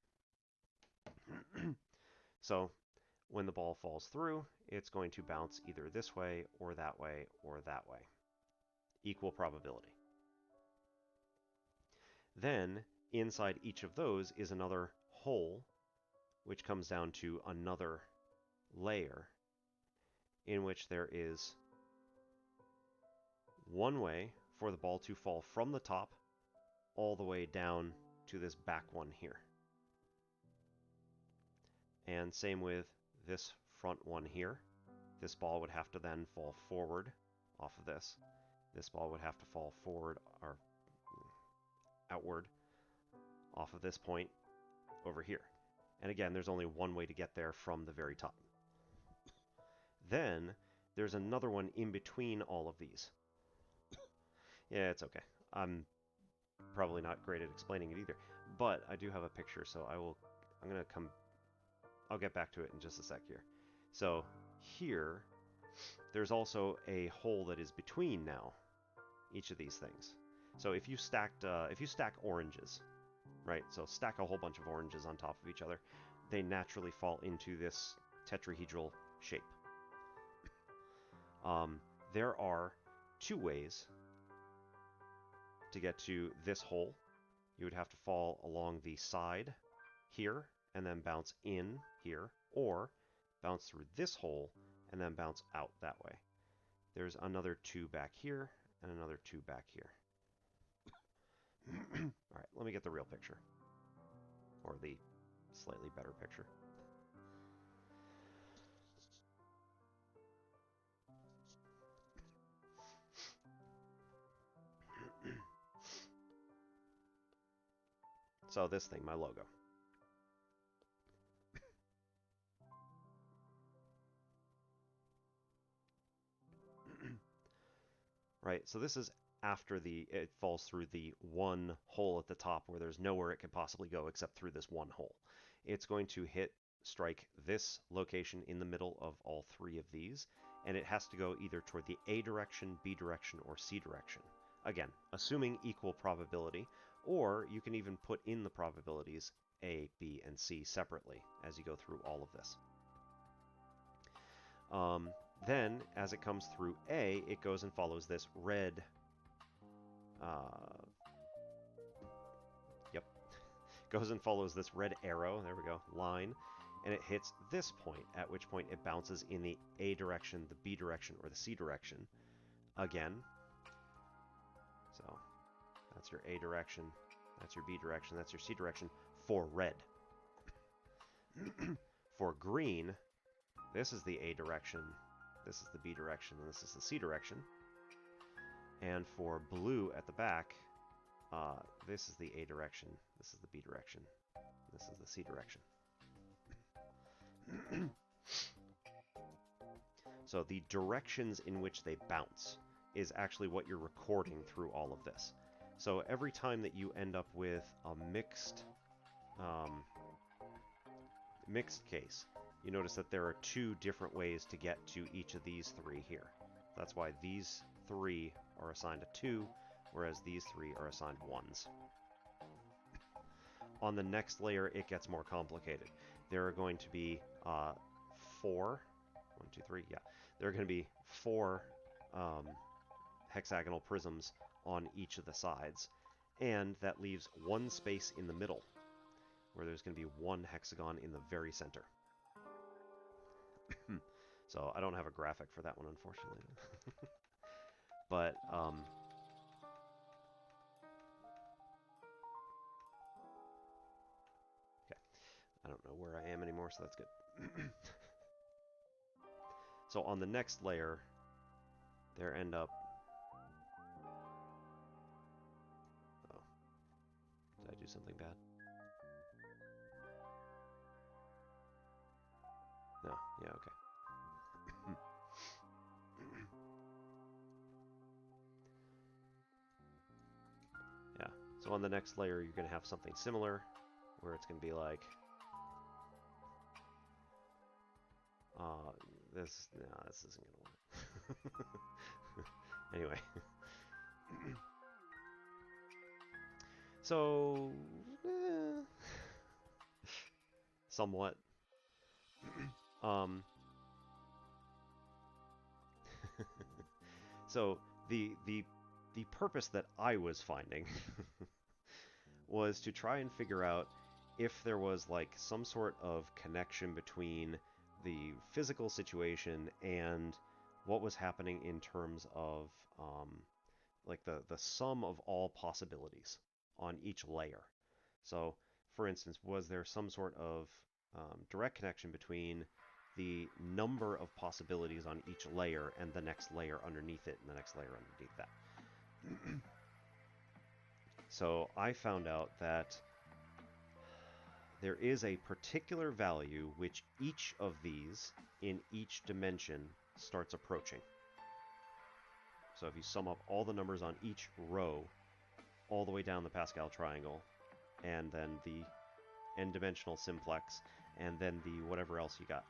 So when the ball falls through, it's going to bounce either this way, or that way, or that way. Equal probability. Then, inside each of those is another hole, which comes down to another layer, in which there is one way for the ball to fall from the top all the way down to this back one here. And same with this front one here. This ball would have to then fall forward off of this. This ball would have to fall forward or outward off of this point over here. And again, there's only one way to get there from the very top. Then there's another one in between all of these. Yeah, it's okay. I'm probably not great at explaining it either, but I do have a picture, so I'll get back to it in just a sec here. So here, there's also a hole that is between now each of these things. So if you stack oranges, right? So stack a whole bunch of oranges on top of each other, they naturally fall into this tetrahedral shape. There are 2 ways to get to this hole. You would have to fall along the side here and then bounce in here, or bounce through this hole and then bounce out that way. There's another 2 back here and another 2 back here. All right, let me get the real picture, or the slightly better picture. So this thing, my logo. Right, so this is after it falls through the one hole at the top where there's nowhere it could possibly go except through this one hole. It's going to strike this location in the middle of all 3 of these, and it has to go either toward the A direction, B direction, or C direction. Again, assuming equal probability, or you can even put in the probabilities A, B, and C separately as you go through all of this. Then, as it comes through A, it goes and follows this red, goes and follows this red arrow, there we go, line, and it hits this point, at which point it bounces in the A direction, the B direction, or the C direction again. So, that's your A direction, that's your B direction, that's your C direction for red. For green, this is the A direction, this is the B direction, and this is the C direction. And for blue at the back, this is the A direction, this is the B direction, this is the C direction. So the directions in which they bounce is actually what you're recording through all of this. So every time that you end up with a mixed case, you notice that there are 2 different ways to get to each of these 3 here. That's why these 3 are assigned a 2, whereas these 3 are assigned 1s. On the next layer, it gets more complicated. There are going to be 4, 1, 2, 3, yeah. There are going to be 4 hexagonal prisms on each of the sides, and that leaves 1 space in the middle, where there's going to be 1 hexagon in the very center. So I don't have a graphic for that one, unfortunately. But I don't know where I am anymore, so that's good. So on the next layer, there end up... Oh, did I do something bad? No, yeah, okay. Yeah, so on the next layer, you're going to have something similar, where it's going to be like... this isn't going to work. Anyway. So... somewhat. So the purpose that I was finding was to try and figure out if there was like some sort of connection between the physical situation and what was happening in terms of like the sum of all possibilities on each layer. So, for instance, was there some sort of direct connection between the number of possibilities on each layer and the next layer underneath it and the next layer underneath that? So I found out that there is a particular value which each of these in each dimension starts approaching. So if you sum up all the numbers on each row all the way down the Pascal triangle, and then the n-dimensional simplex, and then the whatever else you got,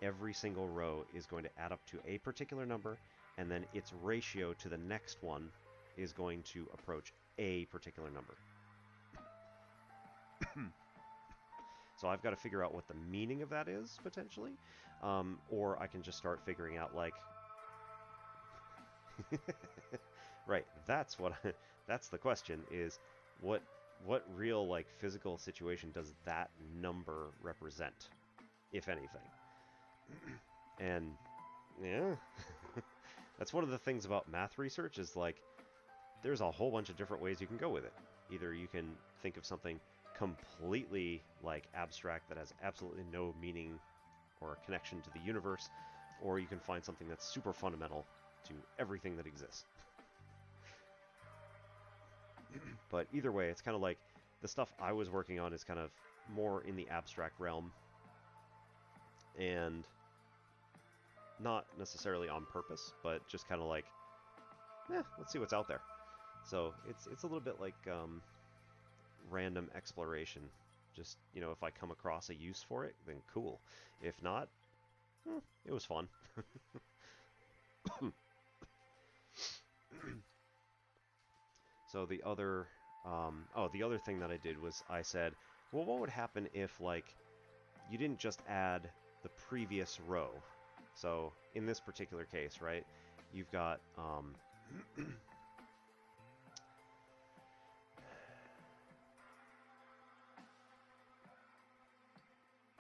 every single row is going to add up to a particular number, and then its ratio to the next one is going to approach a particular number. So I've got to figure out what the meaning of that is, potentially. Or I can just start figuring out, like... Right, that's the question, is what real, like, physical situation does that number represent, if anything? And, yeah... That's one of the things about math research, is, like, there's a whole bunch of different ways you can go with it. Either you can think of something completely, like, abstract that has absolutely no meaning or connection to the universe, or you can find something that's super fundamental to everything that exists. But either way, it's kind of like the stuff I was working on is kind of more in the abstract realm, and not necessarily on purpose, but just kind of like, let's see what's out there. So it's a little bit like random exploration. Just, you know, if I come across a use for it, then cool. If not, it was fun. So the other thing that I did was I said, well, what would happen if, like, you didn't just add the previous row? So in this particular case, right, you've got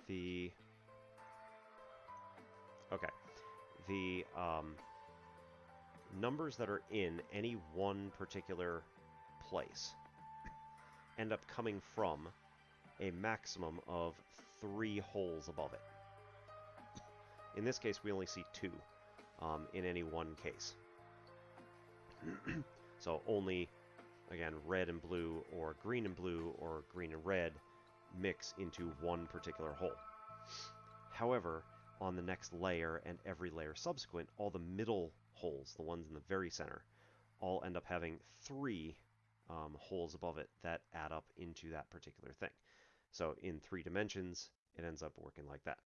the numbers that are in any one particular place end up coming from a maximum of 3 holes above it. In this case, we only see 2 in any one case. So only, again, red and blue, or green and blue, or green and red mix into one particular hole. However, on the next layer and every layer subsequent, all the middle holes, the ones in the very center, all end up having 3 holes above it that add up into that particular thing. So in 3 dimensions, it ends up working like that.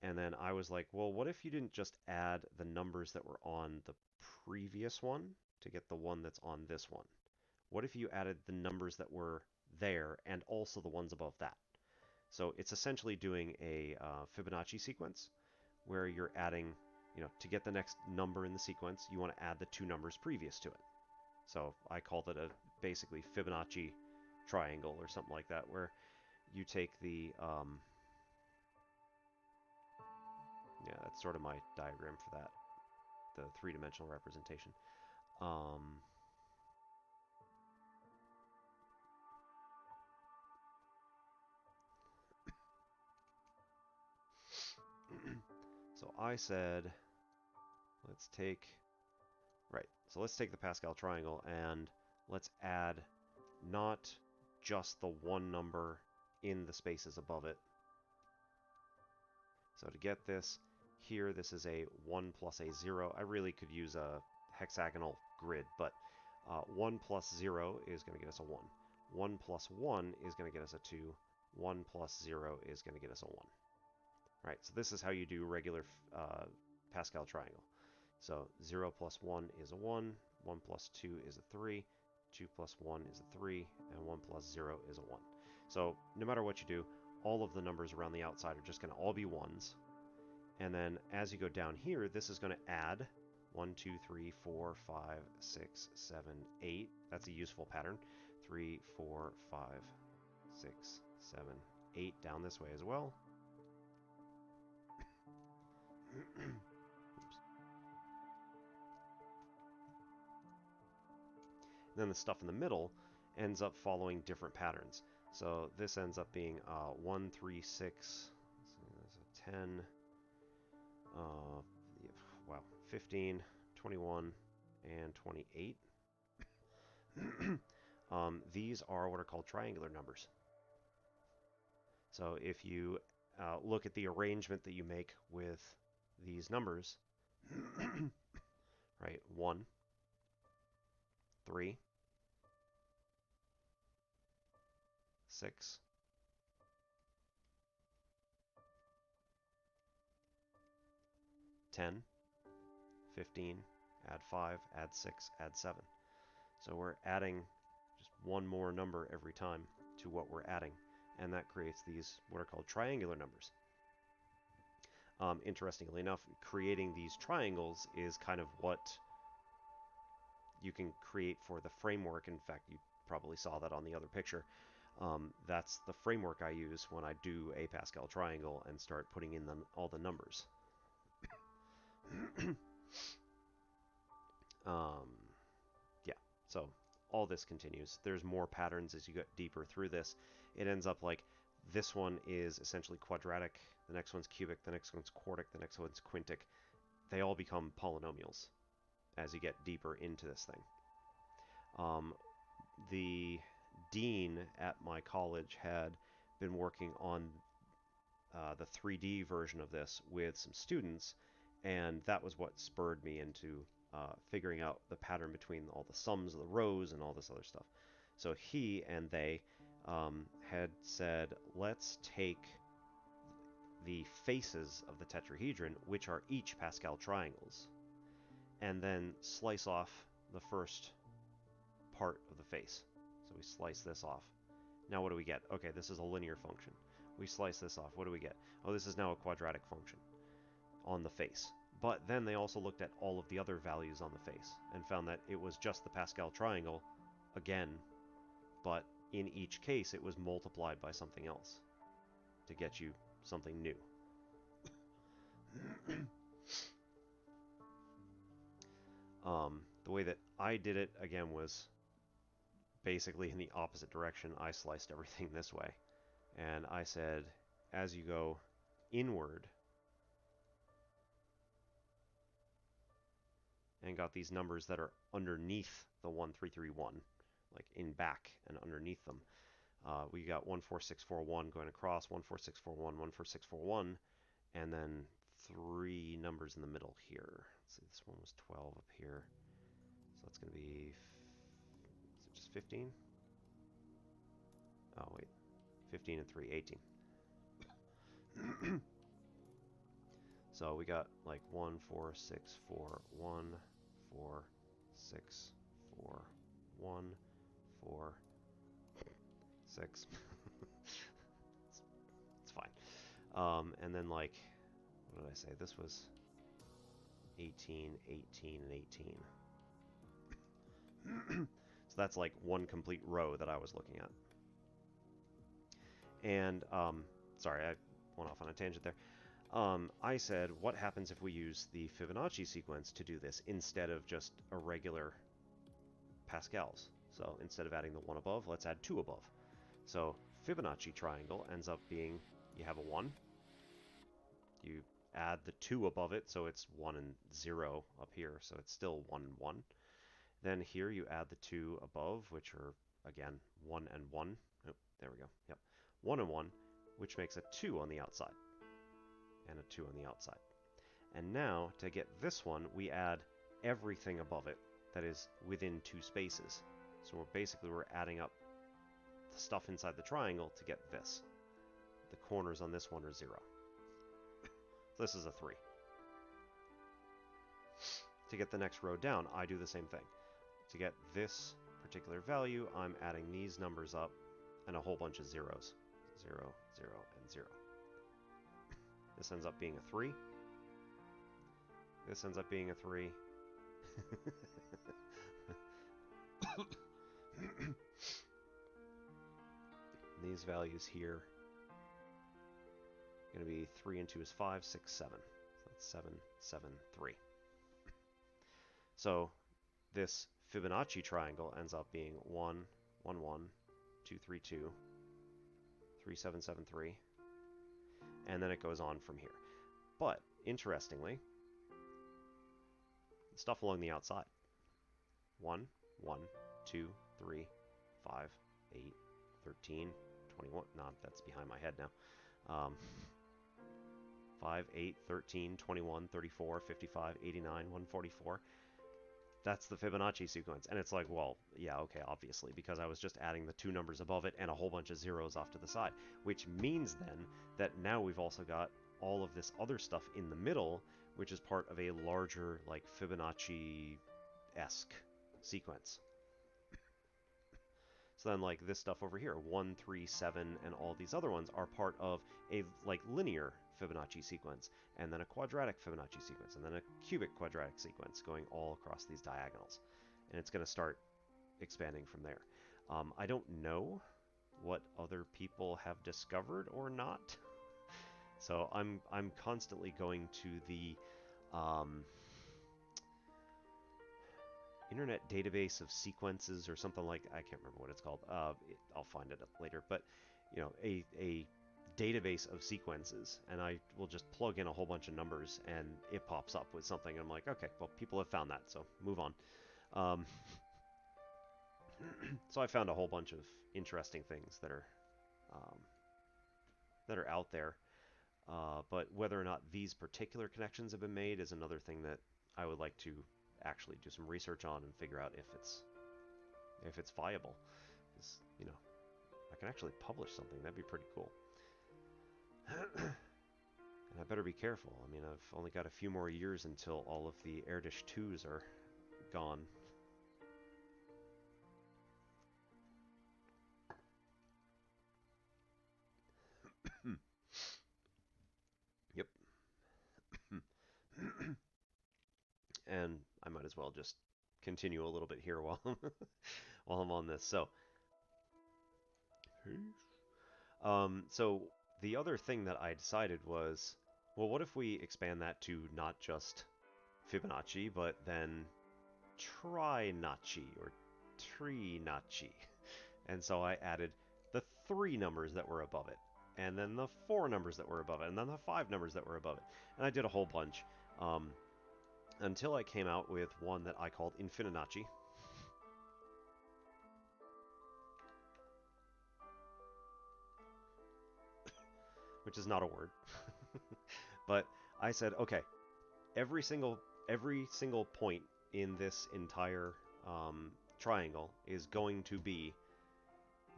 And then I was like, well, what if you didn't just add the numbers that were on the previous one to get the one that's on this one? What if you added the numbers that were there and also the ones above that? So it's essentially doing a Fibonacci sequence where you're adding, you know, to get the next number in the sequence, you want to add the 2 numbers previous to it. So I called it a basically Fibonacci triangle or something like that, where you take the yeah, that's sort of my diagram for that, the 3-dimensional representation. I said, let's take the Pascal triangle and let's add not just the one number in the spaces above it. So to get this, here this is a 1 plus a 0. I really could use a hexagonal grid, but 1 plus 0 is going to get us a 1. 1 plus 1 is going to get us a 2. 1 plus 0 is going to get us a 1. Right, so this is how you do regular Pascal triangle. So 0 plus 1 is a 1, 1 plus 2 is a 3, 2 plus 1 is a 3, and 1 plus 0 is a 1. So no matter what you do, all of the numbers around the outside are just going to all be 1s. And then as you go down here, this is going to add 1, 2, 3, 4, 5, 6, 7, 8. That's a useful pattern. 3, 4, 5, 6, 7, 8 down this way as well. Then the stuff in the middle ends up following different patterns. So this ends up being 1, 3, 6, so 10, wow, 15, 21, and 28. These are what are called triangular numbers. So if you look at the arrangement that you make with these numbers, right, 1, 3, 6, 10, 15, add 5, add 6, add 7. So we're adding just one more number every time to what we're adding, and that creates these what are called triangular numbers. Interestingly enough, creating these triangles is kind of what you can create for the framework. In fact, you probably saw that on the other picture. That's the framework I use when I do a Pascal triangle and start putting in all the numbers. Yeah, so all this continues. There's more patterns as you get deeper through this. It ends up like this one is essentially quadratic, the next one's cubic, the next one's quartic, the next one's quintic. They all become polynomials as you get deeper into this thing. The dean at my college had been working on the 3D version of this with some students, and that was what spurred me into figuring out the pattern between all the sums of the rows and all this other stuff. So he and they had said, let's take the faces of the tetrahedron, which are each Pascal triangles, and then slice off the first part of the face. So we slice this off. Now what do we get? Okay, this is a linear function. We slice this off. What do we get? Oh, this is now a quadratic function on the face. But then they also looked at all of the other values on the face and found that it was just the Pascal triangle again, but in each case it was multiplied by something else to get you something new. The way that I did it again was basically in the opposite direction. I sliced everything this way, and I said, as you go inward and got these numbers that are underneath the 1331, like in back and underneath them. We got 14641 going across, 14641, 14641, and then 3 numbers in the middle here. Let's see, this one was 12 up here. So that's going to be, is it just 15? Oh, wait. 15 and 3, 18. So we got like 1, 4, 6, 4, 1, 4, 6, 4, 1, 4, 6. It's fine. And then like, what did I say? This was 18, 18, and 18. So that's like one complete row that I was looking at. And, sorry, I went off on a tangent there. I said, what happens if we use the Fibonacci sequence to do this instead of just a regular Pascals? So instead of adding the 1 above, let's add 2 above. So Fibonacci triangle ends up being, you have a 1, you add the 2 above it, so it's 1 and 0 up here, so it's still 1 and 1. Then here you add the 2 above, which are, again, 1 and 1. Oh, there we go. Yep. 1 and 1, which makes a 2 on the outside. And a 2 on the outside. And now, to get this one, we add everything above it that is within 2 spaces. So we're adding up the stuff inside the triangle to get this. The corners on this one are 0. So this is a 3. To get the next row down, I do the same thing. To get this particular value, I'm adding these numbers up and a whole bunch of zeros. 0, 0, and 0. This ends up being a 3. This ends up being a 3. These values here are going to be 3 and 2 is 5, 6, 7. So that's 7, 7, 3. So this Fibonacci triangle ends up being 1, 1, 1, 2, 3, 2, 3, 7, 7, 3, and then it goes on from here. But, interestingly, stuff along the outside. 1, 1, 2, 3, 5, 8, 13, 21. No, that's behind my head now. 5, 8, 13, 21, 34, 55, 89, 144. That's the Fibonacci sequence. And it's like, well, yeah, okay, obviously, because I was just adding the 2 numbers above it and a whole bunch of zeros off to the side, which means then that now we've also got all of this other stuff in the middle, which is part of a larger, like, Fibonacci-esque sequence. So then, like, this stuff over here, 1, 3, 7, and all these other ones are part of a, like, linear Fibonacci sequence, and then a quadratic Fibonacci sequence, and then a cubic quadratic sequence going all across these diagonals. And it's going to start expanding from there. I don't know what other people have discovered or not. So I'm constantly going to the Internet Database of Sequences or something like, I can't remember what it's called. I'll find it later. But you know, a database of sequences, and I will just plug in a whole bunch of numbers, and it pops up with something. And I'm like, okay, well, people have found that, so move on. So I found a whole bunch of interesting things that are out there. But whether or not these particular connections have been made is another thing that I would like to actually do some research on and figure out if it's viable. Because, you know, I can actually publish something. That'd be pretty cool. And I better be careful. I mean, I've only got a few more years until all of the Erdish 2s are gone. Yep. And I might as well just continue a little bit here while while I'm on this. So the other thing that I decided was, well, what if we expand that to not just Fibonacci, but then Trinacci or Trinacci? And so I added the 3 numbers that were above it, and then the 4 numbers that were above it, and then the 5 numbers that were above it. And I did a whole bunch until I came out with one that I called Infininacci. Which is not a word. But I said, okay, every single point in this entire triangle is going to be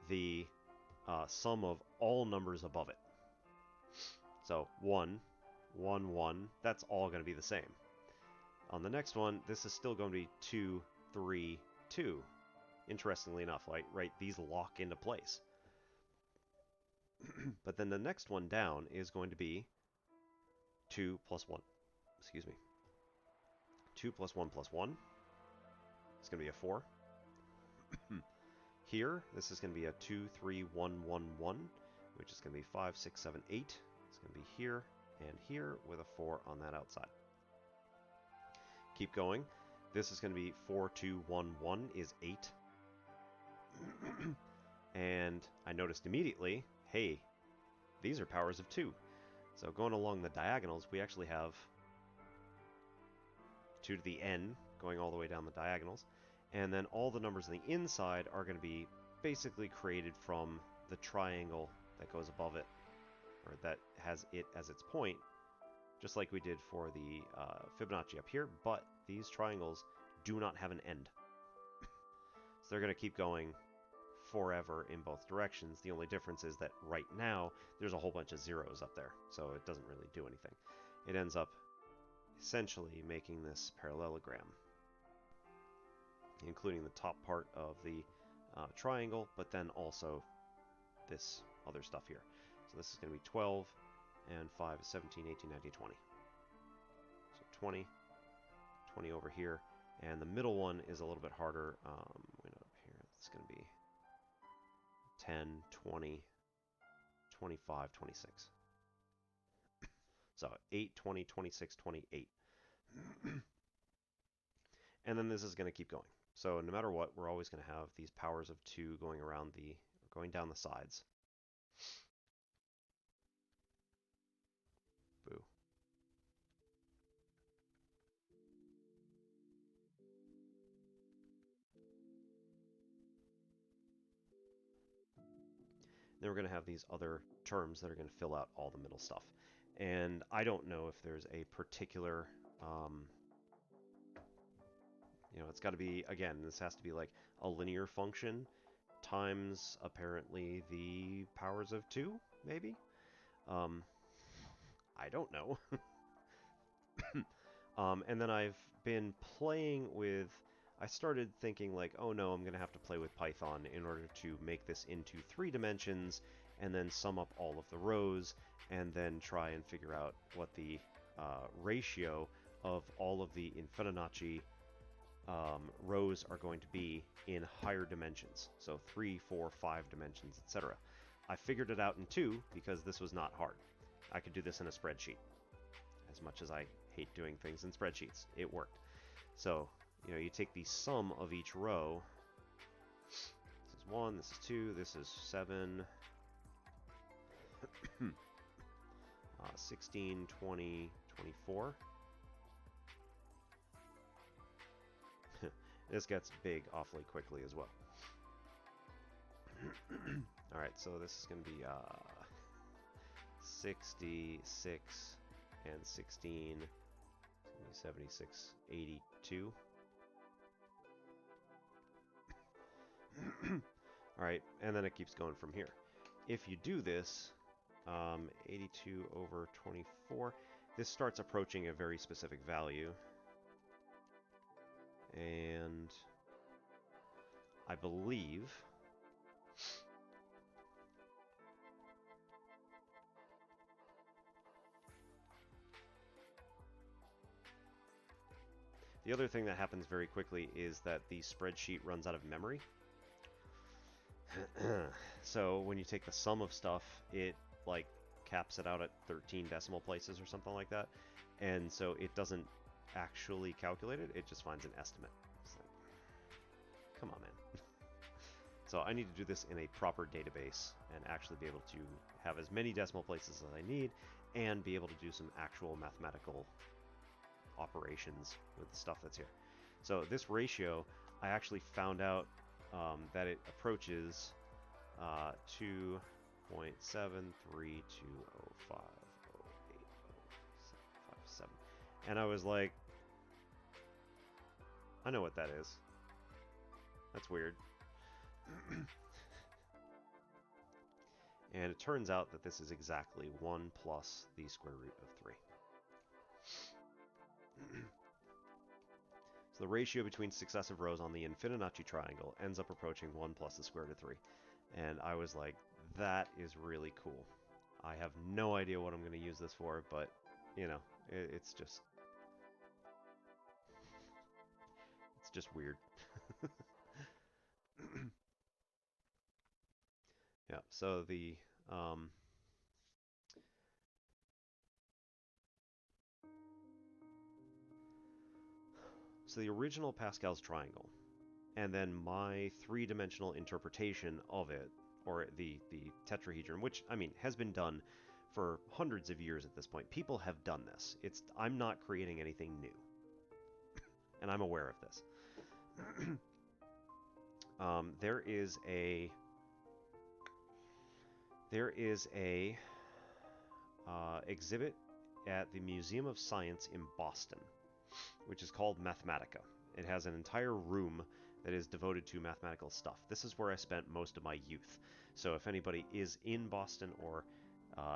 the sum of all numbers above it. So 1, 1, 1, that's all going to be the same. On the next one, this is still going to be 2, 3, 2. Interestingly enough, right, these lock into place. But then the next one down is going to be 2 plus 1. Excuse me. 2 plus 1 plus 1. It's going to be a 4. Here, this is going to be a 2, 3, 1, 1, 1, which is going to be 5, 6, 7, 8. It's going to be here and here with a 4 on that outside. Keep going. This is going to be 4, 2, 1, 1 is 8. And I noticed immediately, hey, these are powers of 2. So going along the diagonals, we actually have 2 to the n going all the way down the diagonals. And then all the numbers on the inside are going to be basically created from the triangle that goes above it, or that has it as its point, just like we did for the Fibonacci up here, but these triangles do not have an end. So they're going to keep going forever in both directions. The only difference is that right now there's a whole bunch of zeros up there, so it doesn't really do anything. It ends up essentially making this parallelogram, including the top part of the triangle, but then also this other stuff here. So this is going to be 12, and 5 is 17, 18, 19, 20. So 20, 20 over here, and the middle one is a little bit harder. Wait, up here, it's going to be 10, 20, 25, 26. So 8, 20, 26, 28. And then this is going to keep going. So no matter what, we're always going to have these powers of 2 going around going down the sides. Boo. Then we're going to have these other terms that are going to fill out all the middle stuff. And I don't know if there's a particular, it's got to be, again, this has to be like a linear function times apparently the powers of 2, maybe? I don't know. And then I've been playing with, I started thinking like, oh no, I'm going to have to play with Python in order to make this into 3 dimensions, and then sum up all of the rows, and then try and figure out what the ratio of all of the Fibonacci rows are going to be in higher dimensions. So 3, 4, 5 dimensions, etc. I figured it out in 2 because this was not hard. I could do this in a spreadsheet. As much as I hate doing things in spreadsheets, it worked. So, you take the sum of each row. This is 1, this is 2, this is 7, 16, 20, 24. This gets big awfully quickly as well. Alright, so this is going to be 66 and 16, 76, 82. Alright, and then it keeps going from here. If you do this, 82 over 24, this starts approaching a very specific value. And I believe the other thing that happens very quickly is that the spreadsheet runs out of memory. So when you take the sum of stuff, it like caps it out at 13 decimal places or something like that. And so it doesn't actually calculate it, it just finds an estimate. It's like, come on, man. So I need to do this in a proper database and actually be able to have as many decimal places as I need and be able to do some actual mathematical operations with the stuff that's here. So this ratio, I actually found out that it approaches 2.73205080757. And I was like, I know what that is. That's weird. And it turns out that this is exactly 1 plus the square root of 3. So the ratio between successive rows on the Fibonacci triangle ends up approaching 1 plus the square root of 3. And I was like, that is really cool. I have no idea what I'm going to use this for, but, it's just weird. Yeah, so the original Pascal's triangle, and then my 3-dimensional interpretation of it, or the tetrahedron, which, I mean, has been done for hundreds of years at this point. People have done this. I'm not creating anything new, and I'm aware of this. There is a exhibit at the Museum of Science in Boston, which is called Mathematica. It has an entire room that is devoted to mathematical stuff. This is where I spent most of my youth. So if anybody is in Boston or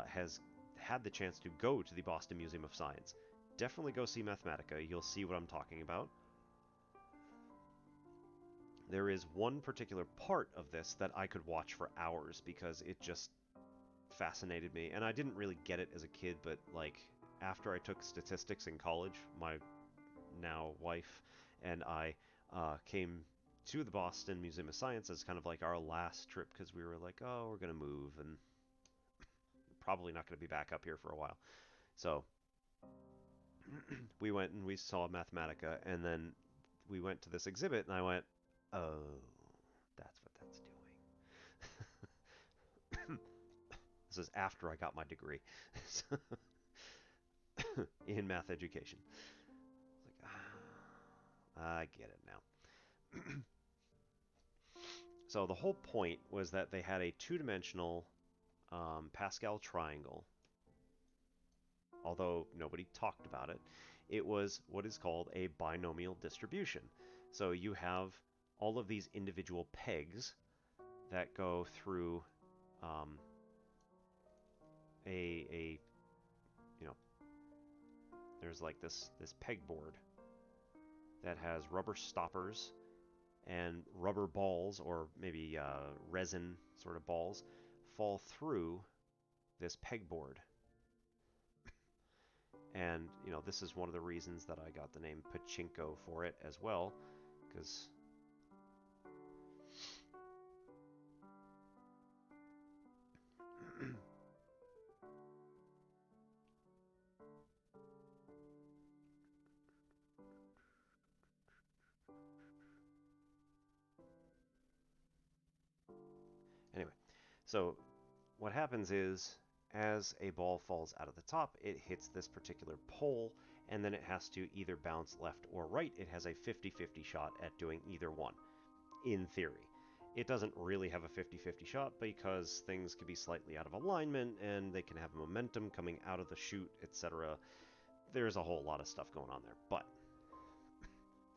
has had the chance to go to the Boston Museum of Science, definitely go see Mathematica. You'll see what I'm talking about. There is one particular part of this that I could watch for hours because it just fascinated me. And I didn't really get it as a kid, but like after I took statistics in college, my now wife and I came to the Boston Museum of Science as kind of like our last trip because we were like, oh, we're going to move and probably not going to be back up here for a while. So we went and we saw Mathematica, and then we went to this exhibit, and I went, oh, that's what that's doing. This is after I got my degree in math education. It's like, I get it now. So the whole point was that they had a two-dimensional Pascal triangle. Although nobody talked about it, it was what is called a binomial distribution. So you have all of these individual pegs that go through there's like this pegboard that has rubber stoppers and rubber balls, or maybe resin sort of balls, fall through this pegboard. And, this is one of the reasons that I got the name Pachinko for it as well, because anyway, so what happens is as a ball falls out of the top, it hits this particular pole, and then it has to either bounce left or right. It has a 50-50 shot at doing either one, in theory. It doesn't really have a 50-50 shot because things can be slightly out of alignment, and they can have momentum coming out of the chute, etc. There's a whole lot of stuff going on there, but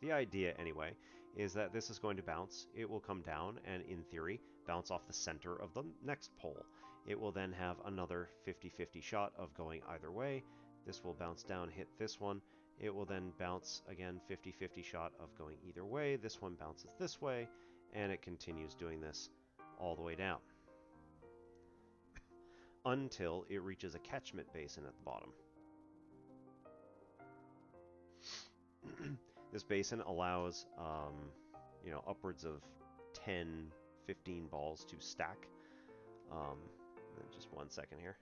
the idea, anyway, is that this is going to bounce. It will come down and, in theory, bounce off the center of the next pole. It will then have another 50-50 shot of going either way. This will bounce down, hit this one. It will then bounce again, 50-50 shot of going either way. This one bounces this way, and it continues doing this all the way down until it reaches a catchment basin at the bottom. This basin allows, upwards of 10, 15 balls to stack. Just 1 second here.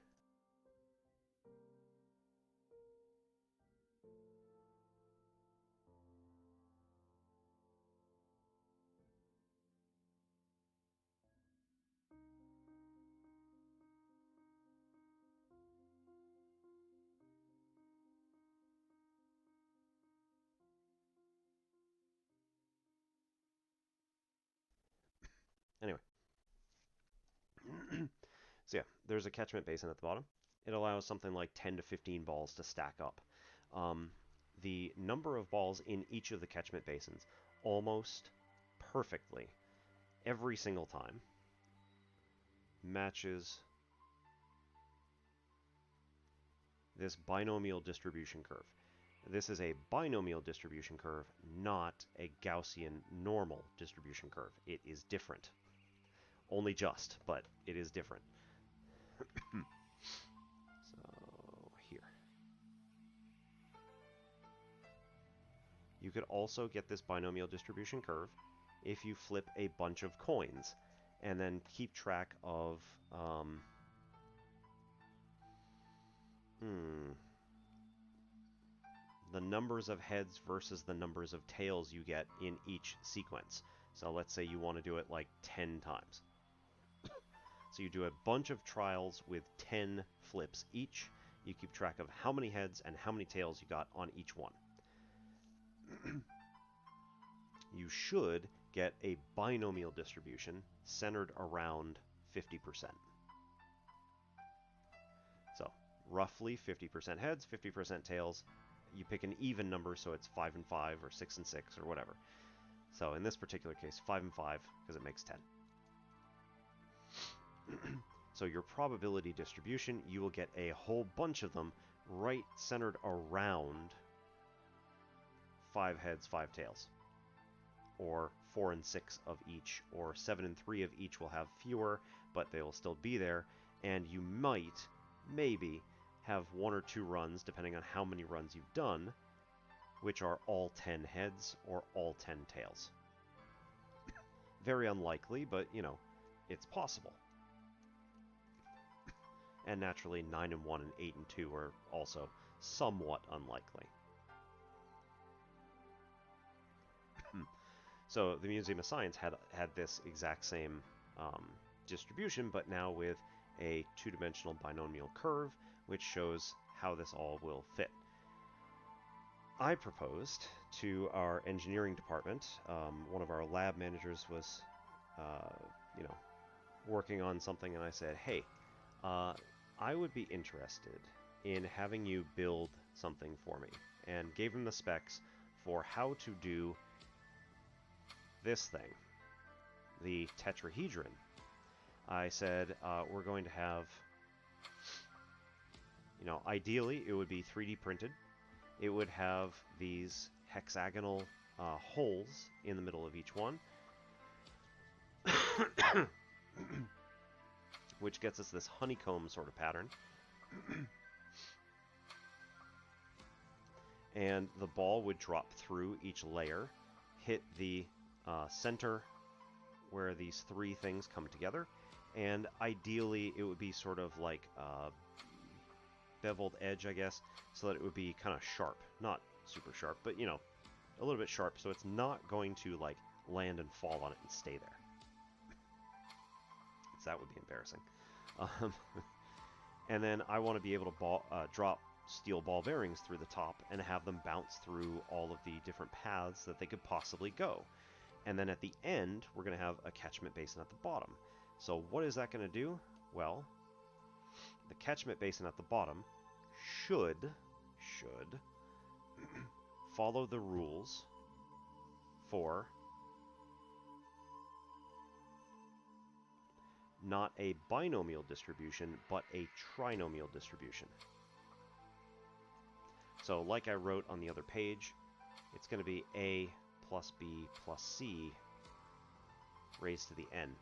Anyway. So yeah, there's a catchment basin at the bottom. It allows something like 10 to 15 balls to stack up. The number of balls in each of the catchment basins almost perfectly every single time matches this binomial distribution curve. This is a binomial distribution curve, not a Gaussian normal distribution curve. It is different. Only just, but it is different. So, here. You could also get this binomial distribution curve if you flip a bunch of coins and then keep track of the numbers of heads versus the numbers of tails you get in each sequence. So let's say you want to do it like 10 times. So So you do a bunch of trials with 10 flips each. You keep track of how many heads and how many tails you got on each one. You should get a binomial distribution centered around 50%. So roughly 50% heads, 50% tails. You pick an even number, so it's 5 and 5 or 6 and 6 or whatever. So in this particular case, 5 and 5 because it makes 10. So your probability distribution, you will get a whole bunch of them right centered around 5 heads, 5 tails. Or 4 and 6 of each, or 7 and 3 of each will have fewer, but they will still be there, and you might, maybe, have 1 or 2 runs, depending on how many runs you've done, which are all 10 heads or all 10 tails. Very unlikely, but, you know, it's possible. And naturally, 9 and 1 and 8 and 2 are also somewhat unlikely. So the Museum of Science had this exact same distribution, but now with a two-dimensional binomial curve, which shows how this all will fit. I proposed to our engineering department, one of our lab managers was, working on something, and I said, hey, I would be interested in having you build something for me, and gave him the specs for how to do this thing, the tetrahedron. I said, we're going to have, ideally it would be 3D printed. It would have these hexagonal holes in the middle of each one, which gets us this honeycomb sort of pattern. And the ball would drop through each layer, hit the center where these 3 things come together, and ideally it would be sort of like a beveled edge, I guess, so that it would be kind of sharp. Not super sharp, but, a little bit sharp, so it's not going to, like, land and fall on it and stay there. So that would be embarrassing. And then I want to be able to drop steel ball bearings through the top and have them bounce through all of the different paths that they could possibly go. And then at the end, we're going to have a catchment basin at the bottom. So what is that going to do? Well, the catchment basin at the bottom should follow the rules for not a binomial distribution, but a trinomial distribution. So like I wrote on the other page, it's going to be A plus B plus C raised to the n.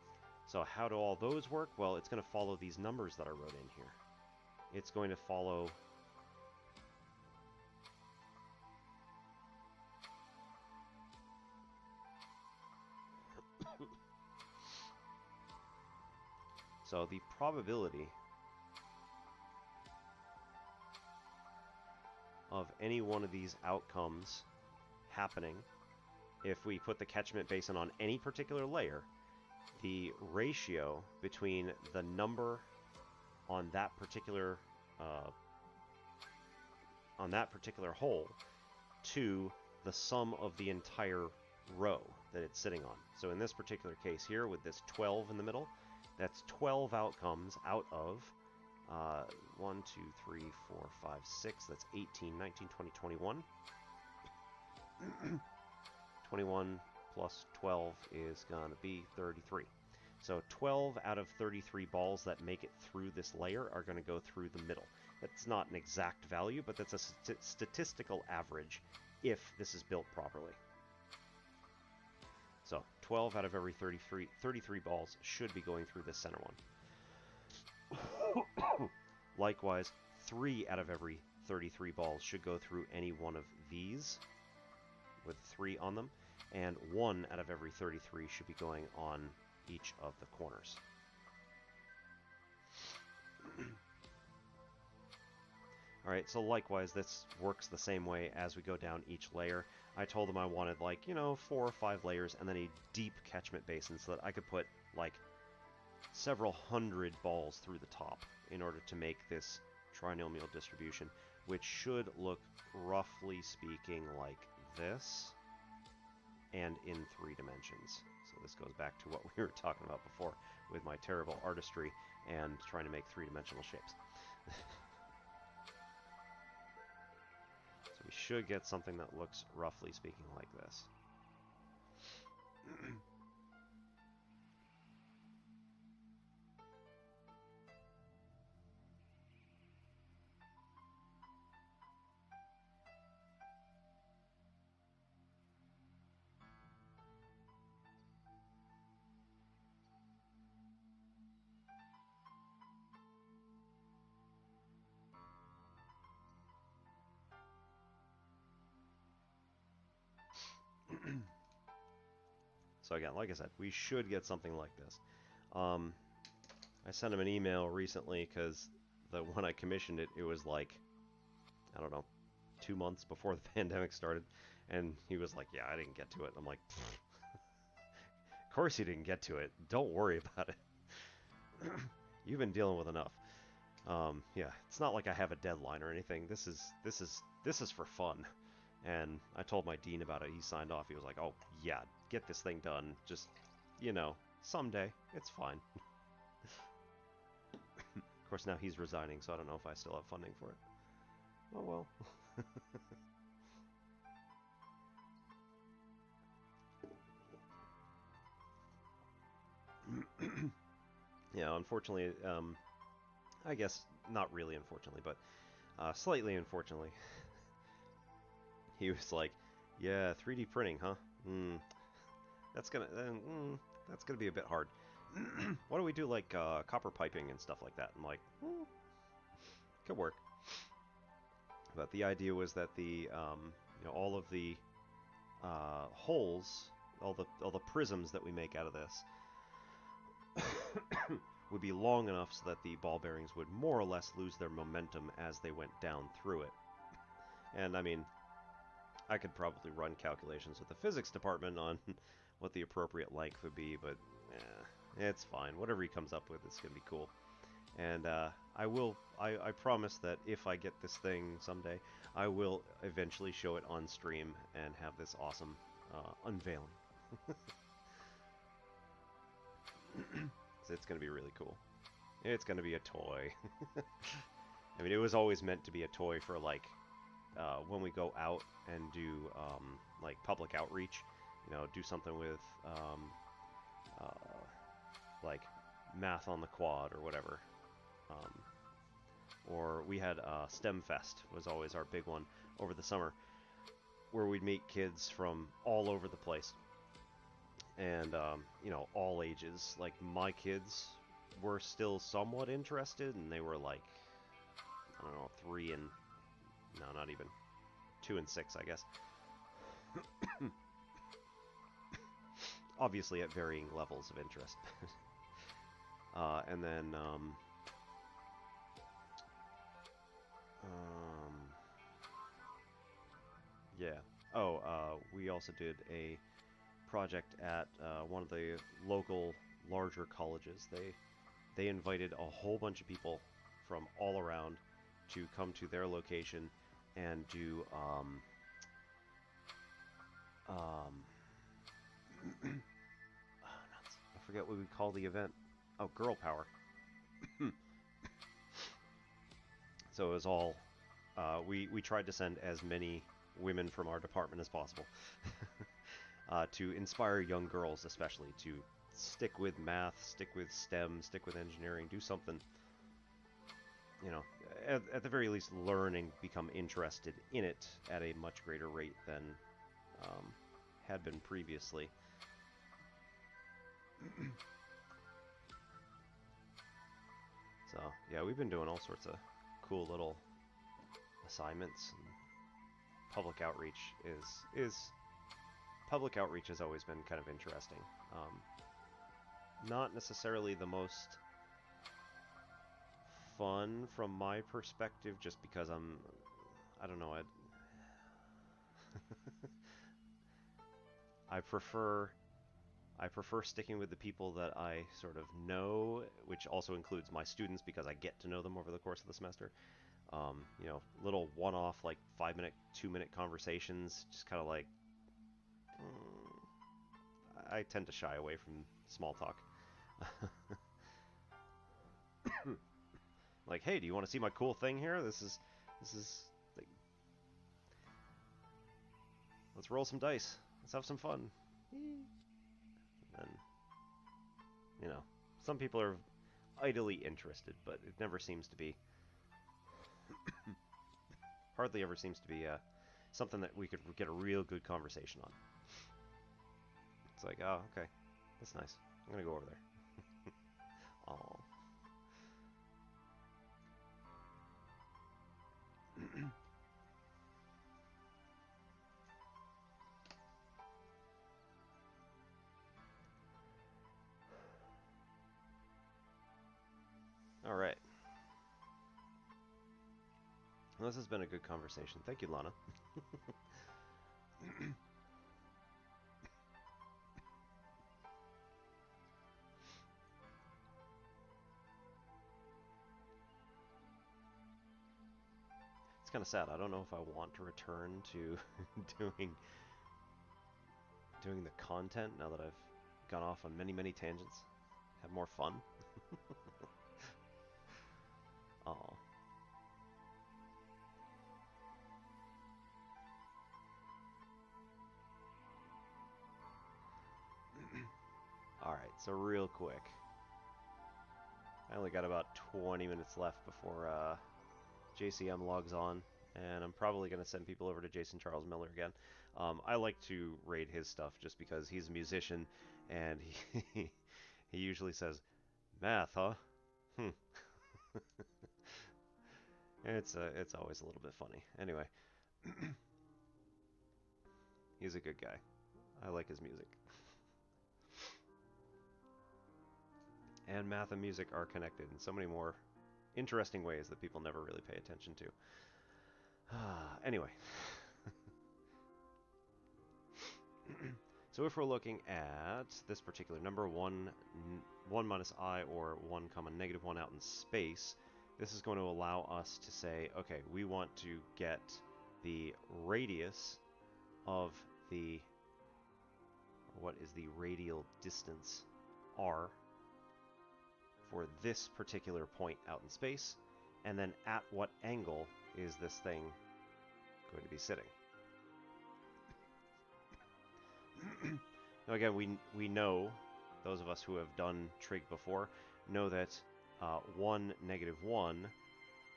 So how do all those work? Well, it's going to follow these numbers that I wrote in here. It's going to follow so the probability of any one of these outcomes happening, if we put the catchment basin on any particular layer, the ratio between the number on that particular hole to the sum of the entire row that it's sitting on. So in this particular case here, with this 12 in the middle, that's 12 outcomes out of 1, 2, 3, 4, 5, 6. That's 18, 19, 20, 21. 21 plus 12 is going to be 33. So 12 out of 33 balls that make it through this layer are going to go through the middle. That's not an exact value, but that's a statistical average if this is built properly. So 12 out of every 33 balls should be going through this center one. Likewise, 3 out of every 33 balls should go through any one of these with 3 on them, and 1 out of every 33 should be going on each of the corners. Alright, so likewise, this works the same way as we go down each layer. I told them I wanted, 4 or 5 layers and then a deep catchment basin so that I could put, several hundred balls through the top in order to make this trinomial distribution, which should look, roughly speaking, like this, and in 3 dimensions. So this goes back to what we were talking about before with my terrible artistry and trying to make 3-dimensional shapes. So we should get something that looks, roughly speaking, like this. So again, like I said, we should get something like this. I sent him an email recently because when I commissioned it, it was like, I don't know, 2 months before the pandemic started, and he was like, yeah, I didn't get to it. I'm like, of course you didn't get to it. Don't worry about it. You've been dealing with enough. Yeah, it's not like I have a deadline or anything. This is for fun. And I told my dean about it. He signed off. He was like, oh, yeah, get this thing done. Just, someday. It's fine. Of course, now he's resigning, so I don't know if I still have funding for it. Oh, well. Yeah, unfortunately, I guess not really unfortunately, but slightly unfortunately, he was like, yeah, 3D printing, huh? That's gonna be a bit hard. Why don't we do like copper piping and stuff like that? I'm like, could work. But the idea was that the all of the holes, all the prisms that we make out of this would be long enough so that the ball bearings would more or less lose their momentum as they went down through it. And I mean, I could probably run calculations with the physics department on what the appropriate length would be, but it's fine. Whatever he comes up with, it's gonna be cool. And I promise that if I get this thing someday, I will eventually show it on stream and have this awesome unveiling. It's going to be really cool. It's going to be a toy. I mean, it was always meant to be a toy for, like, when we go out and do, like, public outreach. Do something with, like, math on the quad or whatever. Or we had STEM Fest was always our big one over the summer, where we'd meet kids from all over the place. And, all ages. Like, my kids were still somewhat interested, and they were like, I don't know, 3 and, no, not even, 2 and 6, I guess. Obviously at varying levels of interest. And then, yeah. Oh, we also did a project at one of the local larger colleges. They invited a whole bunch of people from all around to come to their location and do I forget what we call the event. Oh, Girl Power. So it was all we tried to send as many women from our department as possible to inspire young girls, especially to stick with math, stick with STEM, stick with engineering, do something. At the very least, learn and become interested in it at a much greater rate than had been previously. So, yeah, we've been doing all sorts of cool little assignments. And public outreach public outreach has always been kind of interesting. Not necessarily the most fun from my perspective, just because I don't know, I prefer I prefer sticking with the people that I sort of know, which also includes my students because I get to know them over the course of the semester. You know, little one-off, like 5-minute, 2-minute conversations, just kind of like, I tend to shy away from small talk. Like, hey, do you want to see my cool thing here? This is, like, let's roll some dice. Let's have some fun. And, you know, some people are idly interested, but it never seems to be, hardly ever seems to be something that we could get a real good conversation on. It's like, oh, okay, that's nice. I'm gonna go over there. Oh. All right. Well, this has been a good conversation. Thank you, Lana. It's kind of sad. I don't know if I want to return to doing the content now that I've gone off on many, many tangents. Have more fun. Oh. Alright, so real quick. I only got about 20 minutes left before JCM logs on, and I'm probably going to send people over to Jason Charles Miller again. I like to raid his stuff just because he's a musician, and he usually says, "Math, huh? Hmm." It's always a little bit funny. Anyway, he's a good guy. I like his music. And math and music are connected in so many more interesting ways that people never really pay attention to. Anyway. So if we're looking at this particular number, 1 minus I, or 1 comma negative 1 out in space, this is going to allow us to say, okay, we want to get the radius of the, what is the radial distance, r, for this particular point out in space, and then at what angle is this thing going to be sitting. Now again, we know, those of us who have done trig before, know that 1, negative 1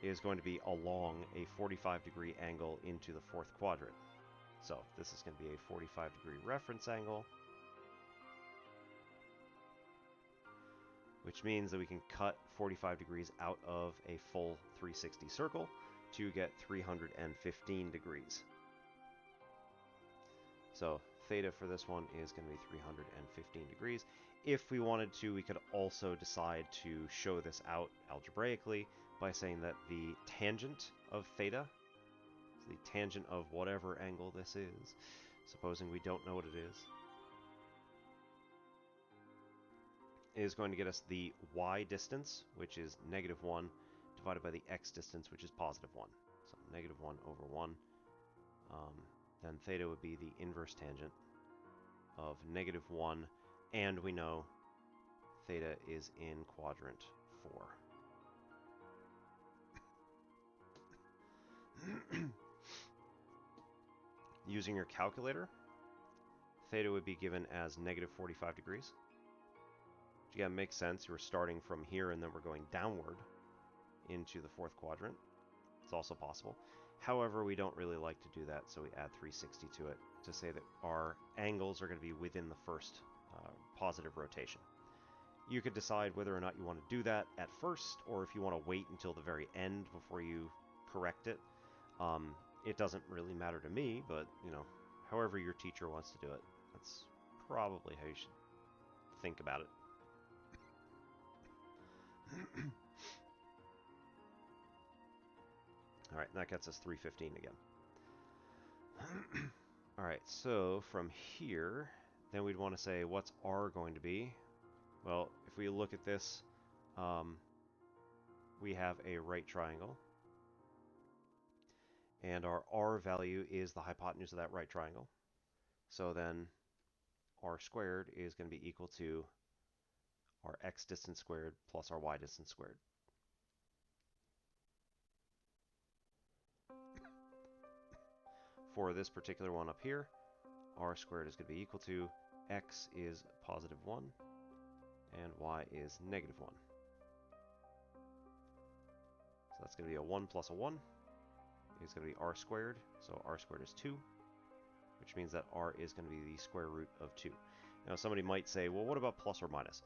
is going to be along a 45-degree angle into the 4th quadrant. So this is going to be a 45-degree reference angle, which means that we can cut 45 degrees out of a full 360 circle to get 315 degrees. So theta for this one is going to be 315 degrees. If we wanted to, we could also decide to show this out algebraically by saying that the tangent of theta, so the tangent of whatever angle this is, supposing we don't know what it is going to get us the y distance, which is negative 1, divided by the x distance, which is positive 1. So negative 1 over 1. Then theta would be the inverse tangent of negative 1, and we know theta is in quadrant 4. Using your calculator, theta would be given as negative 45 degrees. Which again makes sense. We're starting from here and then we're going downward into the 4th quadrant. It's also possible. However, we don't really like to do that, so we add 360 to it to say that our angles are going to be within the first positive rotation. You could decide whether or not you want to do that at first, or if you want to wait until the very end before you correct it. It doesn't really matter to me, but, you know, however your teacher wants to do it, that's probably how you should think about it. Alright, that gets us 315 again. Alright, so from here, then we'd want to say, what's r going to be? Well, if we look at this, we have a right triangle, and our r value is the hypotenuse of that right triangle. So then r squared is going to be equal to our x distance squared plus our y distance squared. For this particular one up here, r squared is going to be equal to x is positive 1 and y is negative 1. So that's going to be a 1 plus a 1 is going to be r squared. So r squared is 2, which means that r is going to be the square root of 2. Now somebody might say, well, what about plus or minus?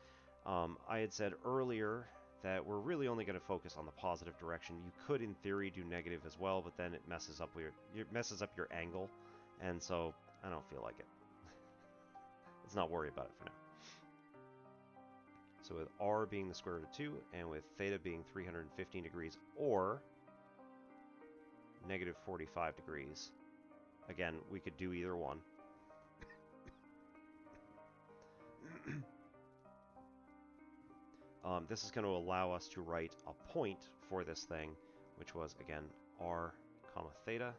I had said earlier that we're really only going to focus on the positive direction. You could, in theory, do negative as well, but then it messes up your angle, and so I don't feel like it. Let's not worry about it for now. So with r being the square root of 2, and with theta being 315 degrees, or negative 45 degrees, again, we could do either one. This is going to allow us to write a point for this thing, which was, again, r comma theta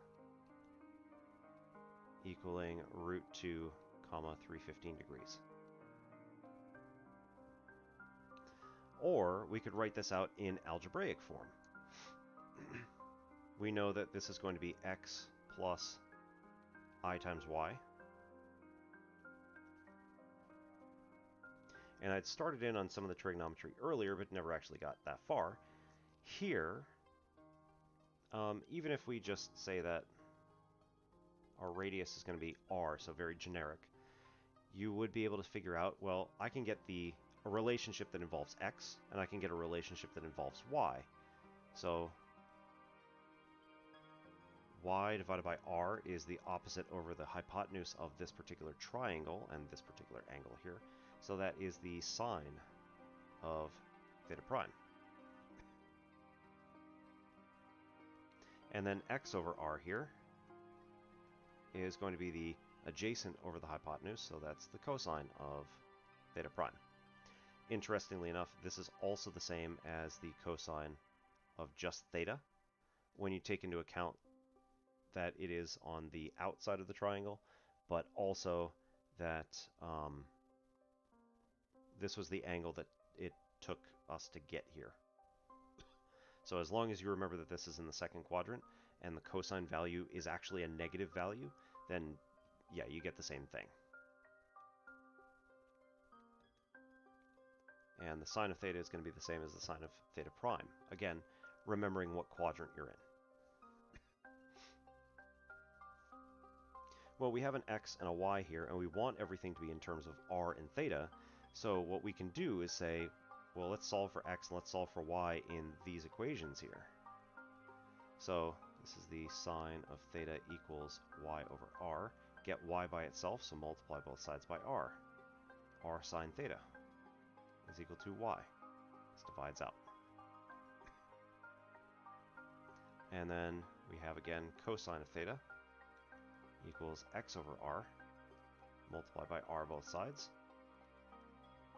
equaling root 2 comma 315 degrees. Or we could write this out in algebraic form. We know that this is going to be x plus I times y. And I'd started in on some of the trigonometry earlier, but never actually got that far. Here, even if we just say that our radius is going to be r, so very generic, you would be able to figure out, well, I can get a relationship that involves x, and I can get a relationship that involves y. So y divided by r is the opposite over the hypotenuse of this particular triangle and this particular angle here. So that is the sine of theta prime. And then x over r here is going to be the adjacent over the hypotenuse, so that's the cosine of theta prime. Interestingly enough, this is also the same as the cosine of just theta, when you take into account that it is on the outside of the triangle, but also that this was the angle that it took us to get here. So as long as you remember that this is in the second quadrant and the cosine value is actually a negative value, then yeah, you get the same thing. And the sine of theta is going to be the same as the sine of theta prime. Again, remembering what quadrant you're in. Well, we have an x and a y here, and we want everything to be in terms of r and theta. So what we can do is say, well, let's solve for x and let's solve for y in these equations here. So this is the sine of theta equals y over r. Get y by itself, so multiply both sides by r. R sine theta is equal to y. This divides out. And then we have, again, cosine of theta equals x over r, multiplied by r both sides.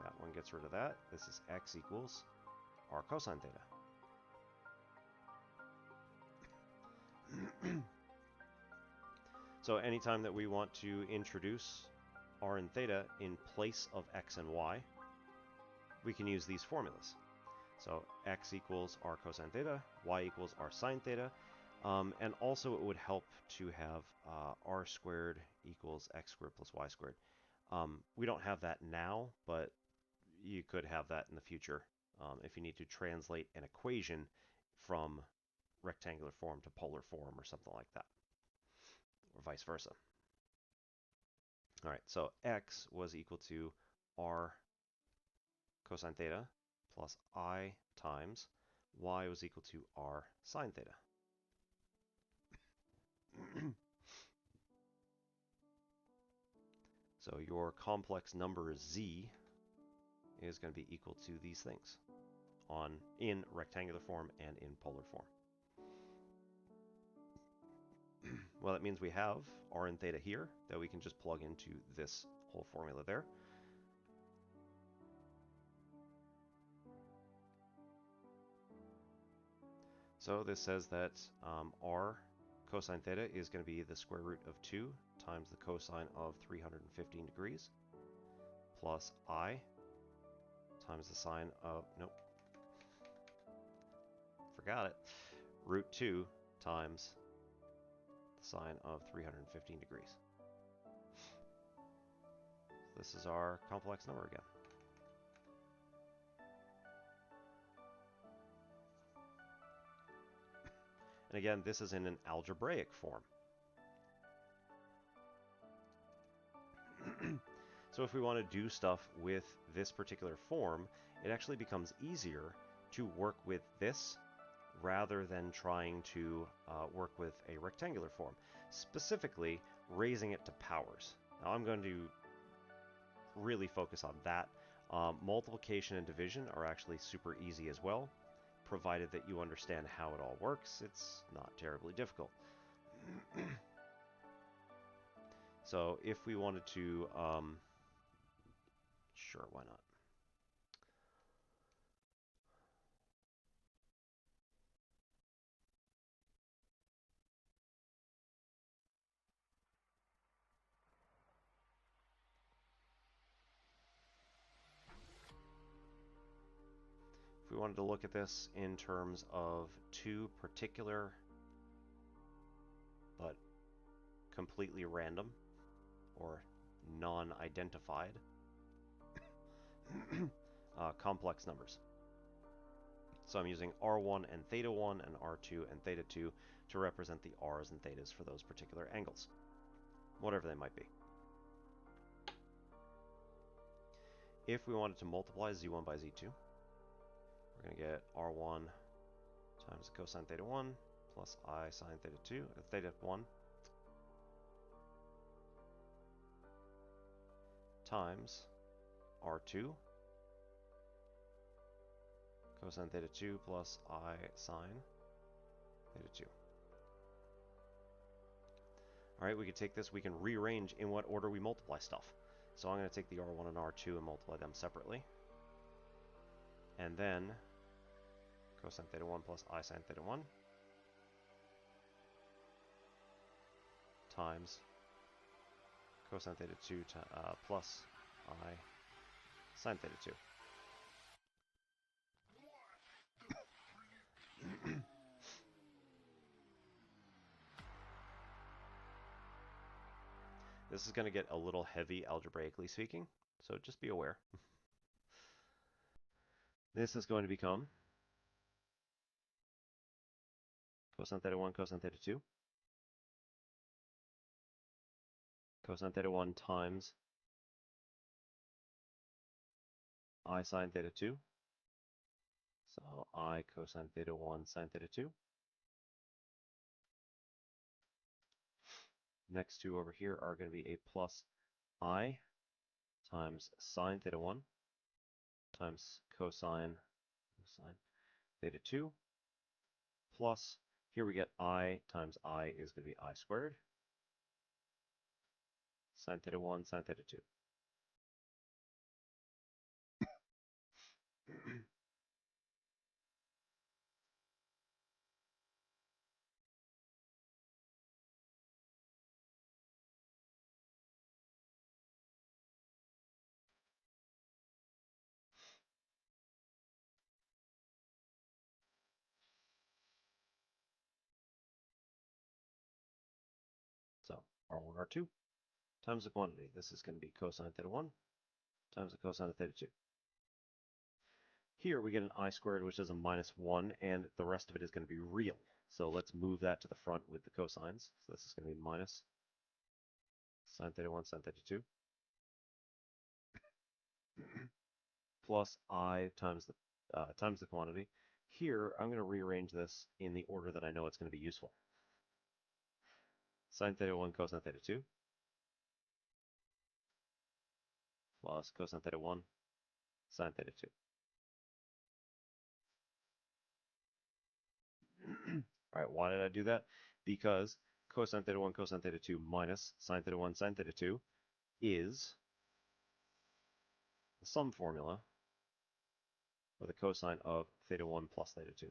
That one gets rid of that. This is x equals r cosine theta. So anytime that we want to introduce r and theta in place of x and y, we can use these formulas. So x equals r cosine theta, y equals r sine theta, and also it would help to have r squared equals x squared plus y squared. We don't have that now, but you could have that in the future if you need to translate an equation from rectangular form to polar form or something like that, or vice versa. All right, so x was equal to r cosine theta plus I times y was equal to r sine theta. So your complex number z is going to be equal to these things in rectangular form and in polar form. Well, that means we have r and theta here that we can just plug into this whole formula there. So this says that r cosine theta is going to be the square root of 2 times the cosine of 315 degrees plus I times the sine of, nope, forgot it, root 2 times the sine of 315 degrees. This is our complex number again. And again, this is in an algebraic form. So if we want to do stuff with this particular form, it actually becomes easier to work with this rather than trying to work with a rectangular form, specifically raising it to powers. Now I'm going to really focus on that. Multiplication and division are actually super easy as well, provided that you understand how it all works. It's not terribly difficult. So if we wanted to, sure, why not? If we wanted to look at this in terms of two particular but completely random or non-identified complex numbers. So I'm using R1 and theta 1 and R2 and theta 2 to represent the R's and thetas for those particular angles, whatever they might be. If we wanted to multiply Z1 by Z2, we're going to get R1 times cosine theta 1 plus I sine theta 2, theta 1 times R2 cosine theta 2 plus I sine theta 2. Alright, we can take this, we can rearrange in what order we multiply stuff. So I'm going to take the R1 and R2 and multiply them separately. And then cosine theta 1 plus I sine theta 1 times cosine theta 2 plus I sine theta 2. This is going to get a little heavy algebraically speaking, so just be aware. This is going to become cosine theta 1 cosine theta 2 cosine theta 1 times I sine theta 2. So I cosine theta 1 sine theta 2. Next two over here are going to be a plus I times sine theta 1 times cosine theta 2 plus, here we get I times I is going to be I squared sine theta 1 sine theta 2. So R1, R2 times the quantity. This is going to be cosine theta 1 times the cosine of theta 2. Here we get an I squared, which is a minus 1, and the rest of it is going to be real. So let's move that to the front with the cosines. So this is going to be minus sine theta 1 sine theta 2 plus I times the quantity. Here, I'm going to rearrange this in the order that I know it's going to be useful. Sine theta 1 cosine theta 2 plus cosine theta 1 sine theta 2. All right, why did I do that? Because cosine theta 1 cosine theta 2 minus sine theta 1 sine theta 2 is sum formula for the cosine of theta 1 plus theta 2.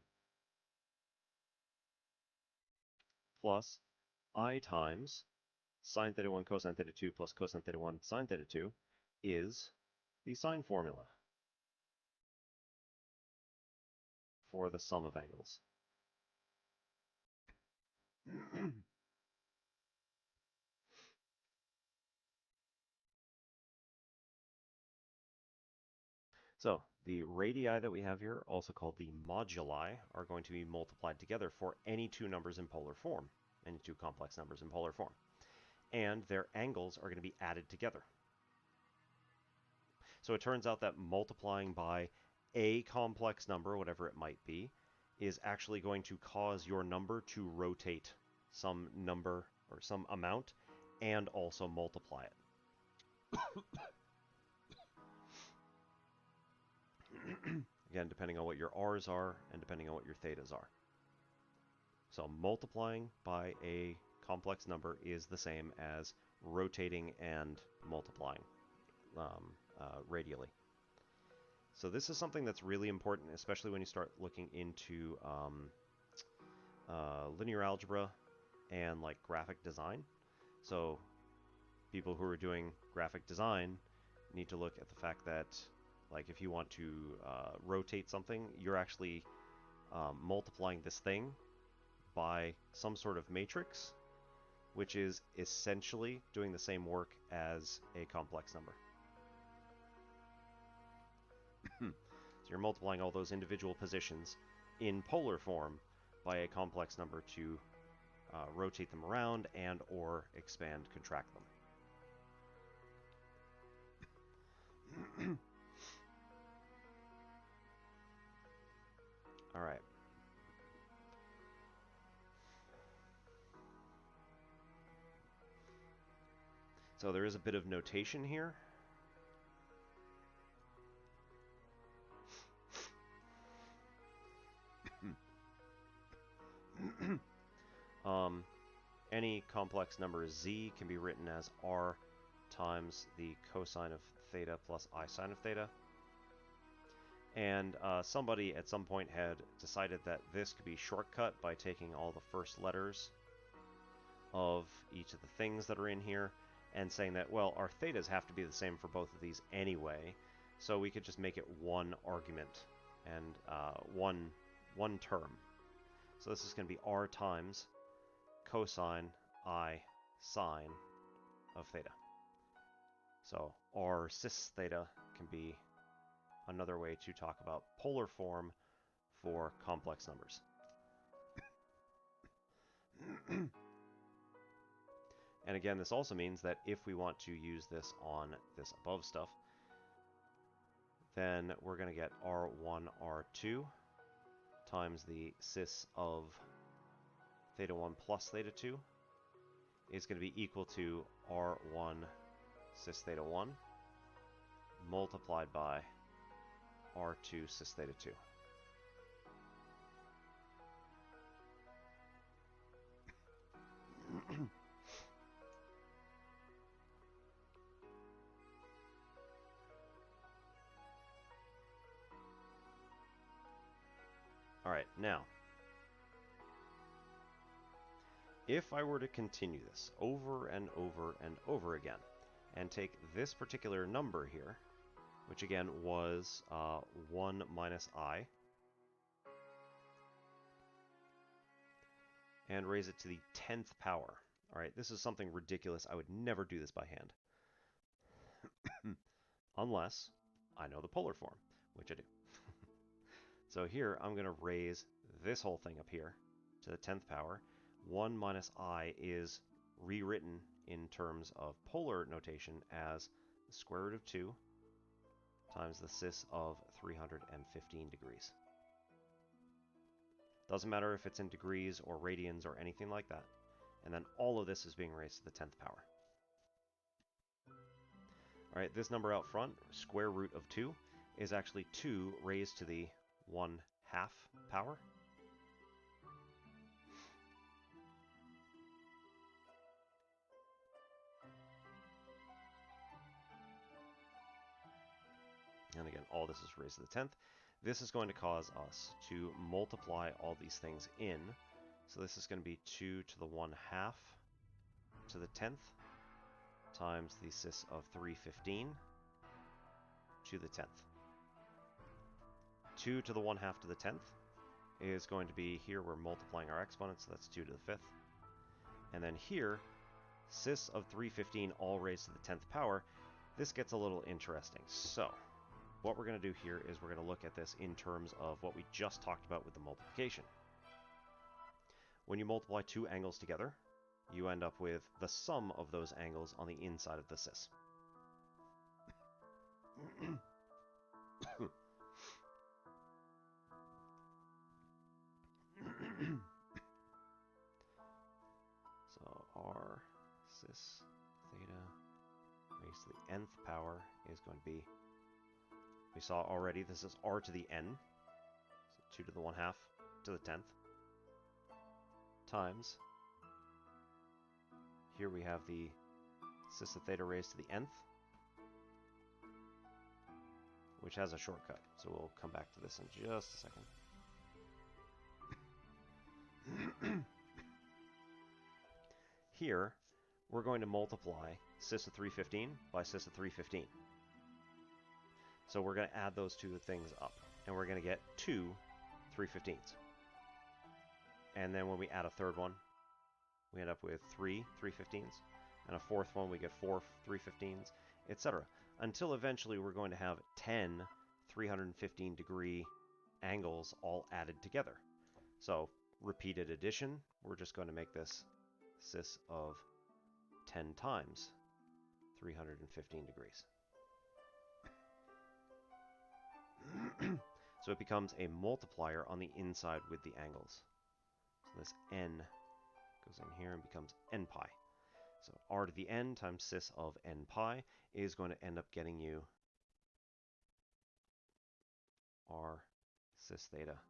Plus I times sine theta 1 cosine theta 2 plus cosine theta 1 sine theta 2 is the sine formula for the sum of angles. So the radii that we have here, also called the moduli, are going to be multiplied together for any two numbers in polar form, any two complex numbers in polar form. And their angles are going to be added together. So it turns out that multiplying by a complex number, whatever it might be, is actually going to cause your number to rotate some number or some amount and also multiply it. Again, depending on what your r's are and depending on what your thetas are. So multiplying by a complex number is the same as rotating and multiplying radially. So this is something that's really important, especially when you start looking into linear algebra and like graphic design. So people who are doing graphic design need to look at the fact that, like, if you want to rotate something, you're actually multiplying this thing by some sort of matrix, which is essentially doing the same work as a complex number. So you're multiplying all those individual positions in polar form by a complex number to rotate them around and or expand, contract them. All right. So there is a bit of notation here. Any complex number z can be written as r times the cosine of theta plus I sine of theta. And somebody at some point had decided that this could be shortcut by taking all the first letters of each of the things that are in here and saying that, well, our thetas have to be the same for both of these anyway, so we could just make it one argument and one term. So this is going to be r times cosine I sine of theta. So r cis theta can be another way to talk about polar form for complex numbers. And again, this also means that if we want to use this on this above stuff, then we're going to get r1, r2 times the cis of theta 1 plus theta 2 is going to be equal to r1 cis theta 1 multiplied by r2 cis theta 2. All right, now, if I were to continue this over and over and over again, and take this particular number here, which again was 1 minus I, and raise it to the 10th power. All right, this is something ridiculous. I would never do this by hand. Unless I know the polar form, which I do. So here, I'm going to raise this whole thing up here to the 10th power. 1 minus I is rewritten in terms of polar notation as the square root of 2 times the cis of 315 degrees. Doesn't matter if it's in degrees or radians or anything like that. And then all of this is being raised to the 10th power. All right, this number out front, square root of 2, is actually 2 raised to the 1/2 power. And again, all this is raised to the 10th. This is going to cause us to multiply all these things in. So this is going to be 2 to the 1/2 to the 10th times the cis of 315 to the 10th. 2 to the 1/2 to the 10th is going to be, here we're multiplying our exponents, so that's 2 to the 5th. And then here, cis of 315 all raised to the 10th power. This gets a little interesting. So what we're going to do here is we're going to look at this in terms of what we just talked about with the multiplication. When you multiply two angles together, you end up with the sum of those angles on the inside of the cis. So r cis theta raised to the nth power is going to be, we saw already, this is r to the n, so 2 to the 1/2 to the 10th, times, here we have the cis of theta raised to the nth, which has a shortcut, so we'll come back to this in just a second. Here, we're going to multiply cis of 315 by cis of 315. So we're going to add those two things up, and we're going to get 2 315s. And then when we add a third one, we end up with 3 315s, and a fourth one we get 4 315s, etc. Until eventually we're going to have 10 315-degree angles all added together. So repeated addition, we're just going to make this cis of 10 times 315 degrees. So it becomes a multiplier on the inside with the angles. So this n goes in here and becomes n pi. So r to the n times cis of n pi is going to end up getting you r cis theta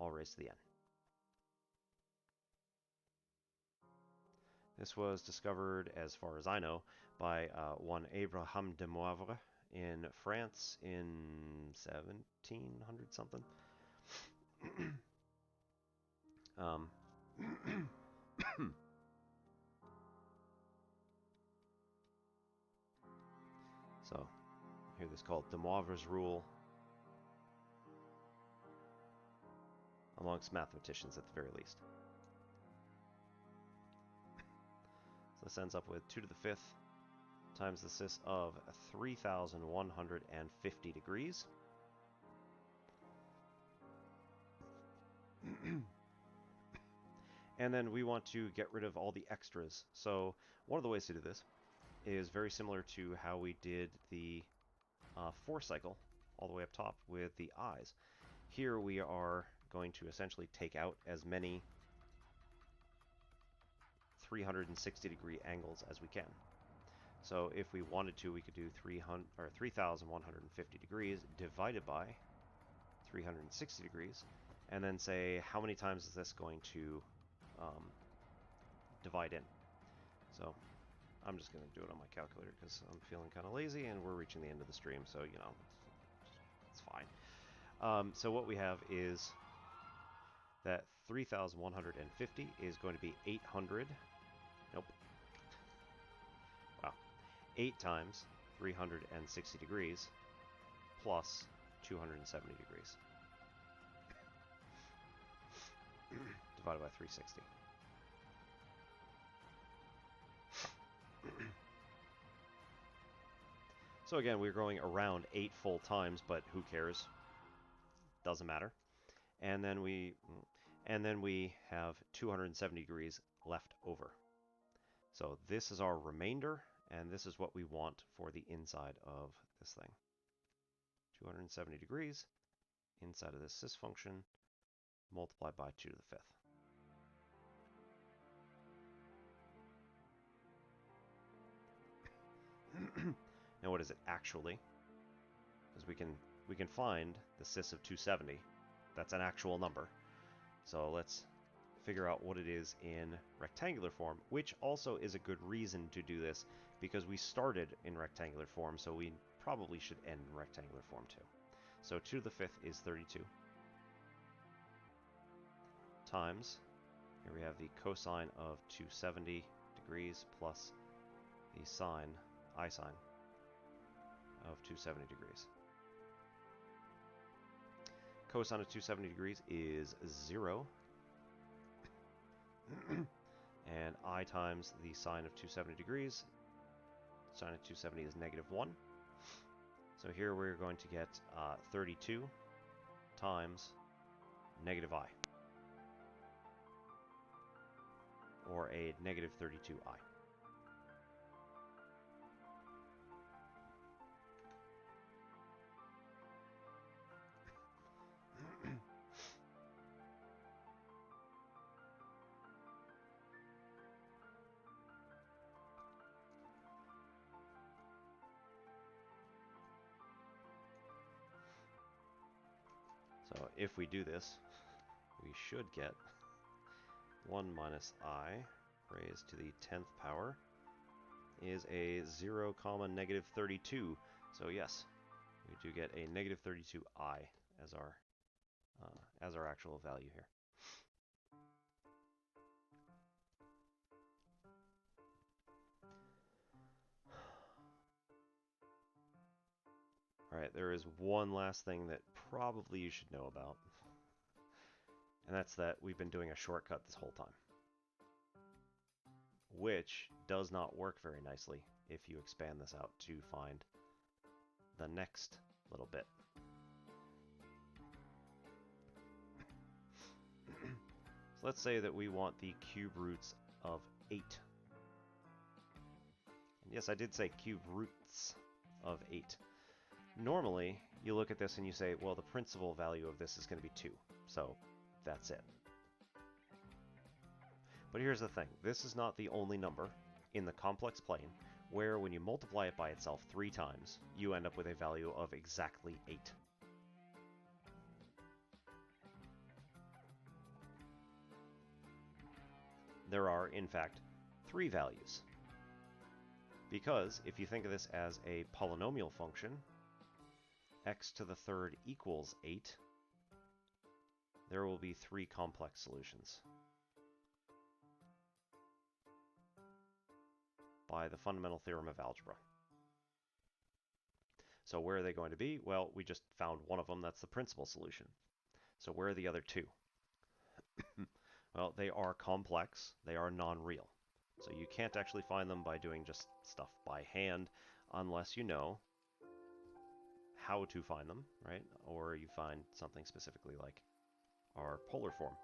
all raised to the n. This was discovered, as far as I know, by one Abraham de Moivre in France in 1700 something. So, I hear this called de Moivre's rule amongst mathematicians at the very least. So this ends up with 2 to the 5th times the cis of 3,150 degrees. And then we want to get rid of all the extras. So one of the ways to do this is very similar to how we did the force cycle all the way up top with the eyes. Here we are going to essentially take out as many 360-degree angles as we can. So if we wanted to, we could do 3,150 degrees divided by 360 degrees, and then say how many times is this going to divide in. So I'm just going to do it on my calculator because I'm feeling kind of lazy and we're reaching the end of the stream, so you know, it's fine. So what we have is that 3,150 is going to be 800. Nope. Wow. 8 times 360 degrees plus 270 degrees divided by 360. So again, we're going around 8 full times, but who cares? Doesn't matter. And then we have 270 degrees left over. So this is our remainder, and this is what we want for the inside of this thing. 270 degrees inside of this cis function multiplied by 2 to the 5th. Now what is it actually? Because we can find the cis of 270. That's an actual number. So let's figure out what it is in rectangular form, which also is a good reason to do this, because we started in rectangular form, so we probably should end in rectangular form too. So 2 to the 5th is 32 times, here we have the cosine of 270 degrees plus the sine, I sine, of 270 degrees. Cosine of 270 degrees is 0. And I times the sine of 270 degrees, sine of 270 is -1. So here we're going to get 32 times -I, or a -32I. So if we do this, we should get 1 minus I raised to the 10th power is a 0, -32. So yes, we do get a -32I as our actual value here. Alright, there is one last thing that probably you should know about. And that's that we've been doing a shortcut this whole time. Which does not work very nicely if you expand this out to find the next little bit. So let's say that we want the cube roots of 8. And yes, I did say cube roots of 8. Normally, you look at this and you say, well, the principal value of this is going to be 2. So that's it. But here's the thing. This is not the only number in the complex plane where when you multiply it by itself 3 times, you end up with a value of exactly 8. There are, in fact, 3 values. Because if you think of this as a polynomial function, x to the 3rd equals 8, there will be 3 complex solutions by the fundamental theorem of algebra. So where are they going to be? Well, we just found one of them. That's the principal solution. So where are the other 2? Well, they are complex. They are non-real. So you can't actually find them by doing just stuff by hand unless you know how to find them, right? Or you find something specifically like our polar form.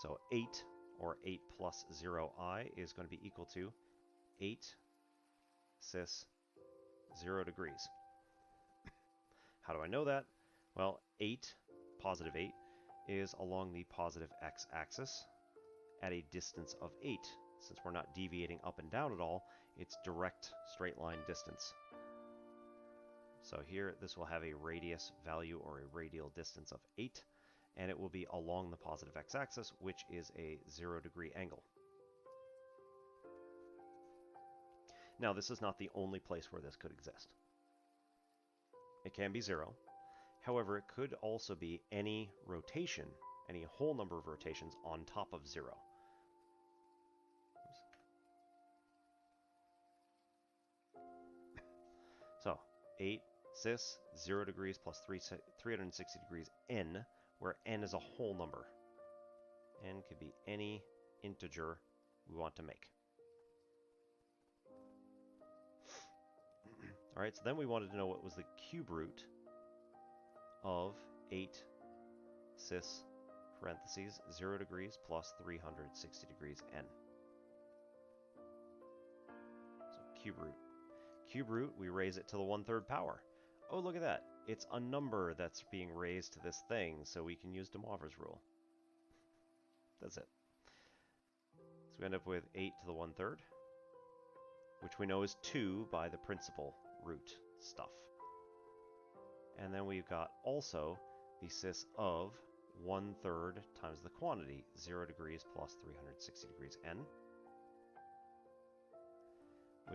So 8, or 8 plus 0i, is going to be equal to 8 cis 0 degrees. How do I know that? Well, 8, positive 8, is along the positive x-axis at a distance of 8. Since we're not deviating up and down at all, it's direct straight line distance. So here, this will have a radius value or a radial distance of 8, and it will be along the positive x-axis, which is a 0-degree angle. Now, this is not the only place where this could exist. It can be 0. However, it could also be any rotation, any whole number of rotations on top of 0. So, 8 cis 0 degrees plus 360 degrees n, where n is a whole number. N could be any integer we want to make. Alright, so then we wanted to know what was the cube root of 8 cis parentheses 0 degrees plus 360 degrees n. So cube root. Cube root, we raise it to the 1/3 power. Oh, look at that. It's a number that's being raised to this thing, so we can use de Moivre's rule. That's it. So we end up with 8 to the 1/3, which we know is 2 by the principal root stuff. And then we've got also the cis of 1/3 times the quantity, 0 degrees plus 360 degrees n.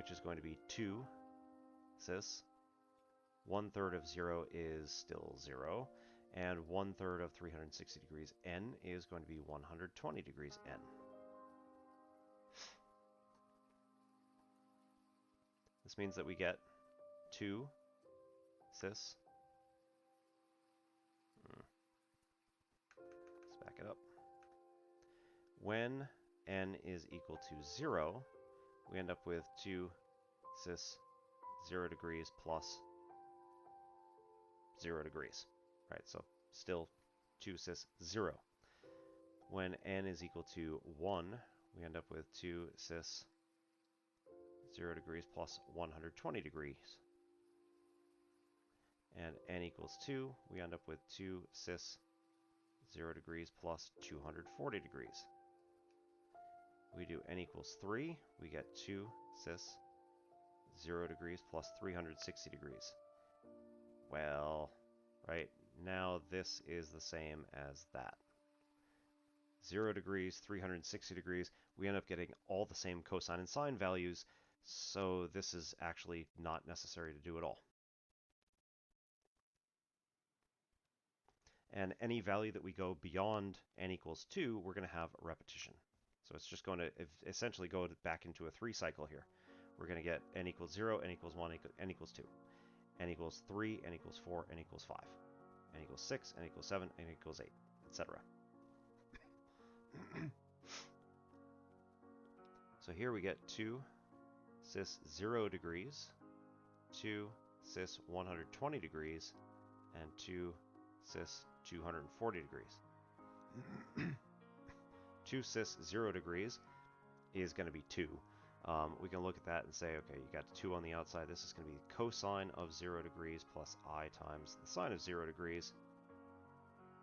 which is going to be 2 cis. 1/3 of 0 is still 0, and 1/3 of 360 degrees n is going to be 120 degrees n. This means that we get 2 cis. Let's back it up. When n is equal to 0, we end up with 2 cis 0 degrees plus 0 degrees. Right, so still 2 cis 0. When n is equal to 1, we end up with 2 cis 0 degrees plus 120 degrees. And n equals 2, we end up with 2 cis 0 degrees plus 240 degrees. We do n equals 3, we get 2 cis 0 degrees plus 360 degrees. Well, right, now this is the same as that. 0 degrees, 360 degrees, we end up getting all the same cosine and sine values, so this is actually not necessary to do at all. And any value that we go beyond n equals 2, we're going to have a repetition. So it's just going to essentially go back into a 3 cycle here. We're going to get n equals 0, n equals 1, n equals 2, n equals 3, n equals 4, n equals 5, n equals 6, n equals 7, n equals 8, etc. So here we get 2 cis 0 degrees, 2 cis 120 degrees, and 2 cis 240 degrees. 2 cis 0 degrees is going to be 2. We can look at that and say, okay, you got 2 on the outside. This is going to be the cosine of 0 degrees plus I times the sine of 0 degrees.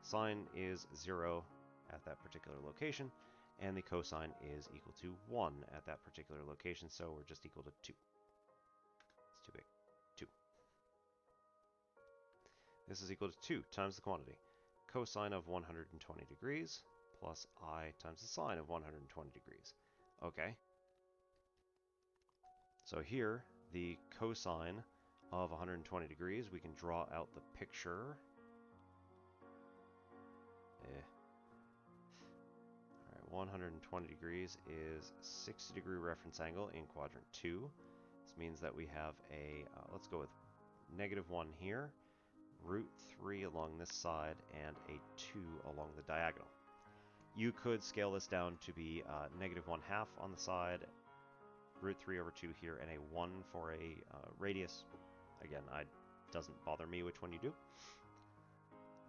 Sine is 0 at that particular location, and the cosine is equal to 1 at that particular location, so we're just equal to 2. It's too big. 2. This is equal to 2 times the quantity. Cosine of 120 degrees plus I times the sine of 120 degrees. Okay. So here, the cosine of 120 degrees, we can draw out the picture. Alright, 120 degrees is 60 degree reference angle in quadrant 2. This means that we have a, let's go with -1 here, root 3 along this side, and a 2 along the diagonal. You could scale this down to be -1/2 on the side, root 3 over 2 here, and a 1 for a radius. Again, it doesn't bother me which one you do.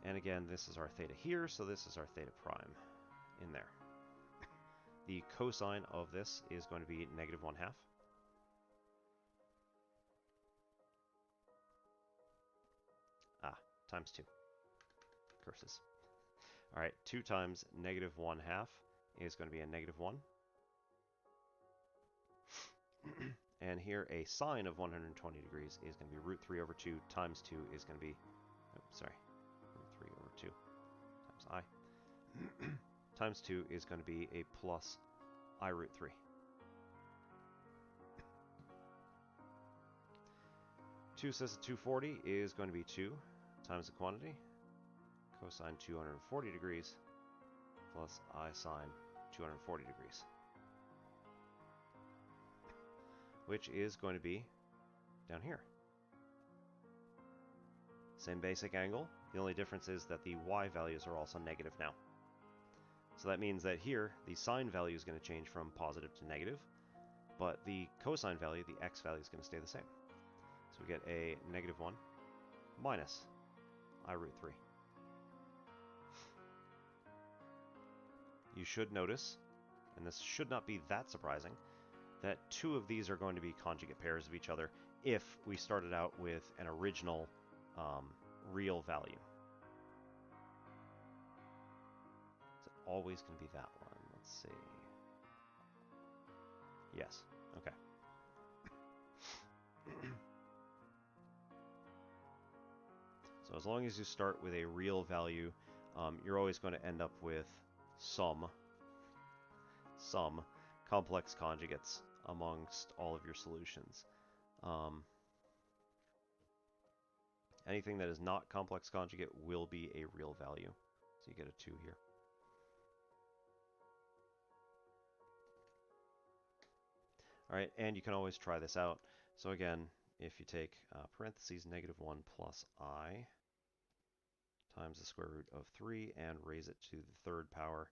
And again, this is our theta here, so this is our theta prime in there. The cosine of this is going to be -1/2. Times 2. Curses. All right, 2 times -1/2 is going to be a -1. And here, a sine of 120 degrees is going to be root 3 over 2 times 2 is going to be, root 3 over 2 times I. Times 2 is going to be a plus I root 3. Two cis 240 is going to be 2 times the quantity, cosine 240 degrees, plus I sine 240 degrees. Which is going to be down here. Same basic angle, the only difference is that the y values are also negative now. So that means that here, the sine value is going to change from positive to negative, but the cosine value, the x value, is going to stay the same. So we get a -1 minus I root 3. You should notice, and this should not be that surprising, that 2 of these are going to be conjugate pairs of each other if we started out with an original real value. Is it always going to be that one? Let's see. Yes. Okay. So as long as you start with a real value, you're always going to end up with some complex conjugates amongst all of your solutions. Anything that is not complex conjugate will be a real value. So you get a 2 here. Alright, and you can always try this out. So again, if you take parentheses -1 plus I times the square root of 3 and raise it to the 3rd power,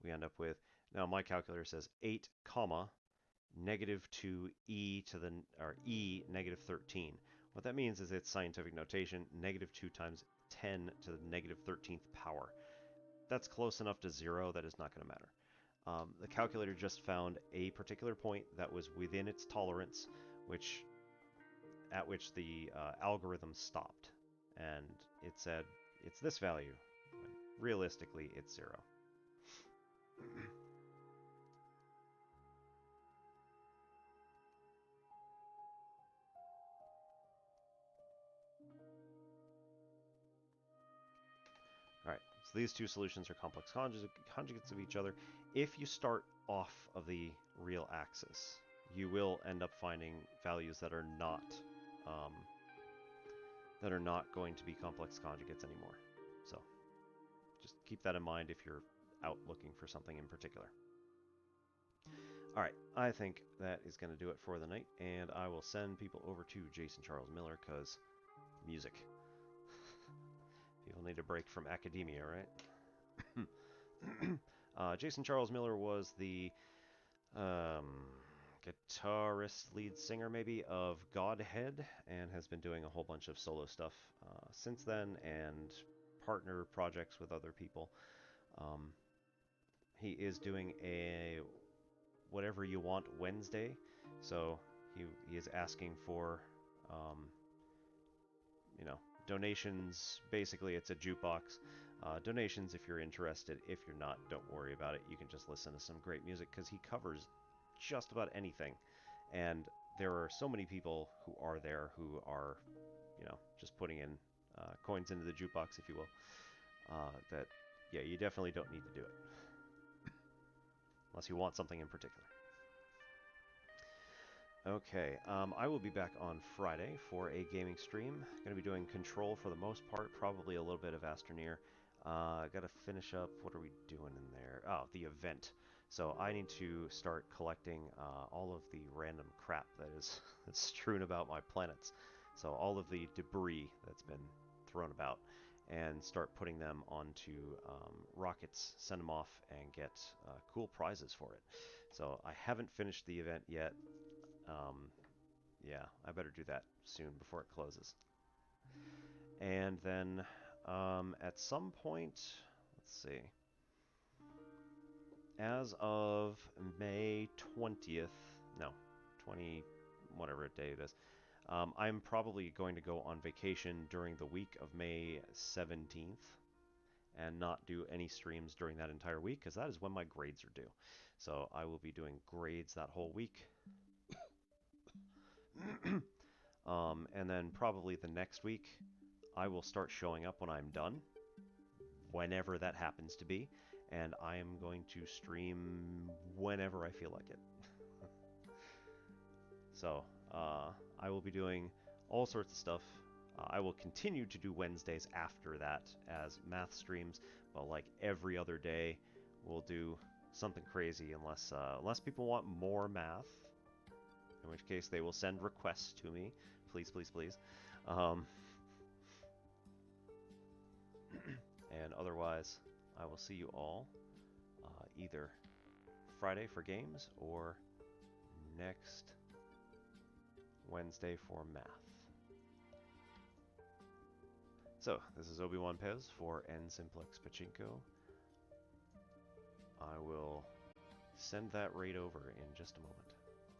we end up with, now my calculator says 8 comma -2e to the, or e -13. What that means is it's scientific notation, -2 times 10 to the -13th power. That's close enough to 0 that it's not going to matter. The calculator just found a particular point that was within its tolerance, at which the algorithm stopped, and it said it's this value, when realistically it's 0. Alright, so these two solutions are complex conjugates of each other. If you start off of the real axis, you will end up finding values that are not going to be complex conjugates anymore. So just keep that in mind if you're out looking for something in particular. Alright, I think that is going to do it for the night, and I will send people over to Jason Charles Miller, because music. People need a break from academia, right? Jason Charles Miller was the guitarist, lead singer maybe, of Godhead, and has been doing a whole bunch of solo stuff since then, and partner projects with other people. He is doing a Whatever You Want Wednesday, so he is asking for donations. Basically, it's a jukebox. Donations if you're interested. If you're not, don't worry about it. You can just listen to some great music, because he covers just about anything. And there are so many people who are there who are, just putting in coins into the jukebox, if you will, that, yeah, you definitely don't need to do it. Unless you want something in particular. Okay, I will be back on Friday for a gaming stream. Going to be doing Control for the most part, probably a little bit of Astroneer. Got to finish up, what are we doing in there? Oh, the event. So I need to start collecting all of the random crap that is that's strewn about my planets. So all of the debris that's been thrown about, and start putting them onto rockets, send them off, and get cool prizes for it. So I haven't finished the event yet. Yeah, I better do that soon before it closes. And then at some point, let's see, as of May 20th, no, 20, whatever day it is, I'm probably going to go on vacation during the week of May 17th and not do any streams during that entire week, because that is when my grades are due. So I will be doing grades that whole week. And then probably the next week, I will start showing up when I'm done, whenever that happens to be, and I am going to stream whenever I feel like it. So, I will be doing all sorts of stuff. I will continue to do Wednesdays after that as math streams, but like every other day, we'll do something crazy unless people want more math, in which case they will send requests to me. Please, please, please. And otherwise, I will see you all either Friday for games or next Wednesday for math. So, this is Obi-Wan Pez for N-Simplex Pachinko. I will send that raid over in just a moment.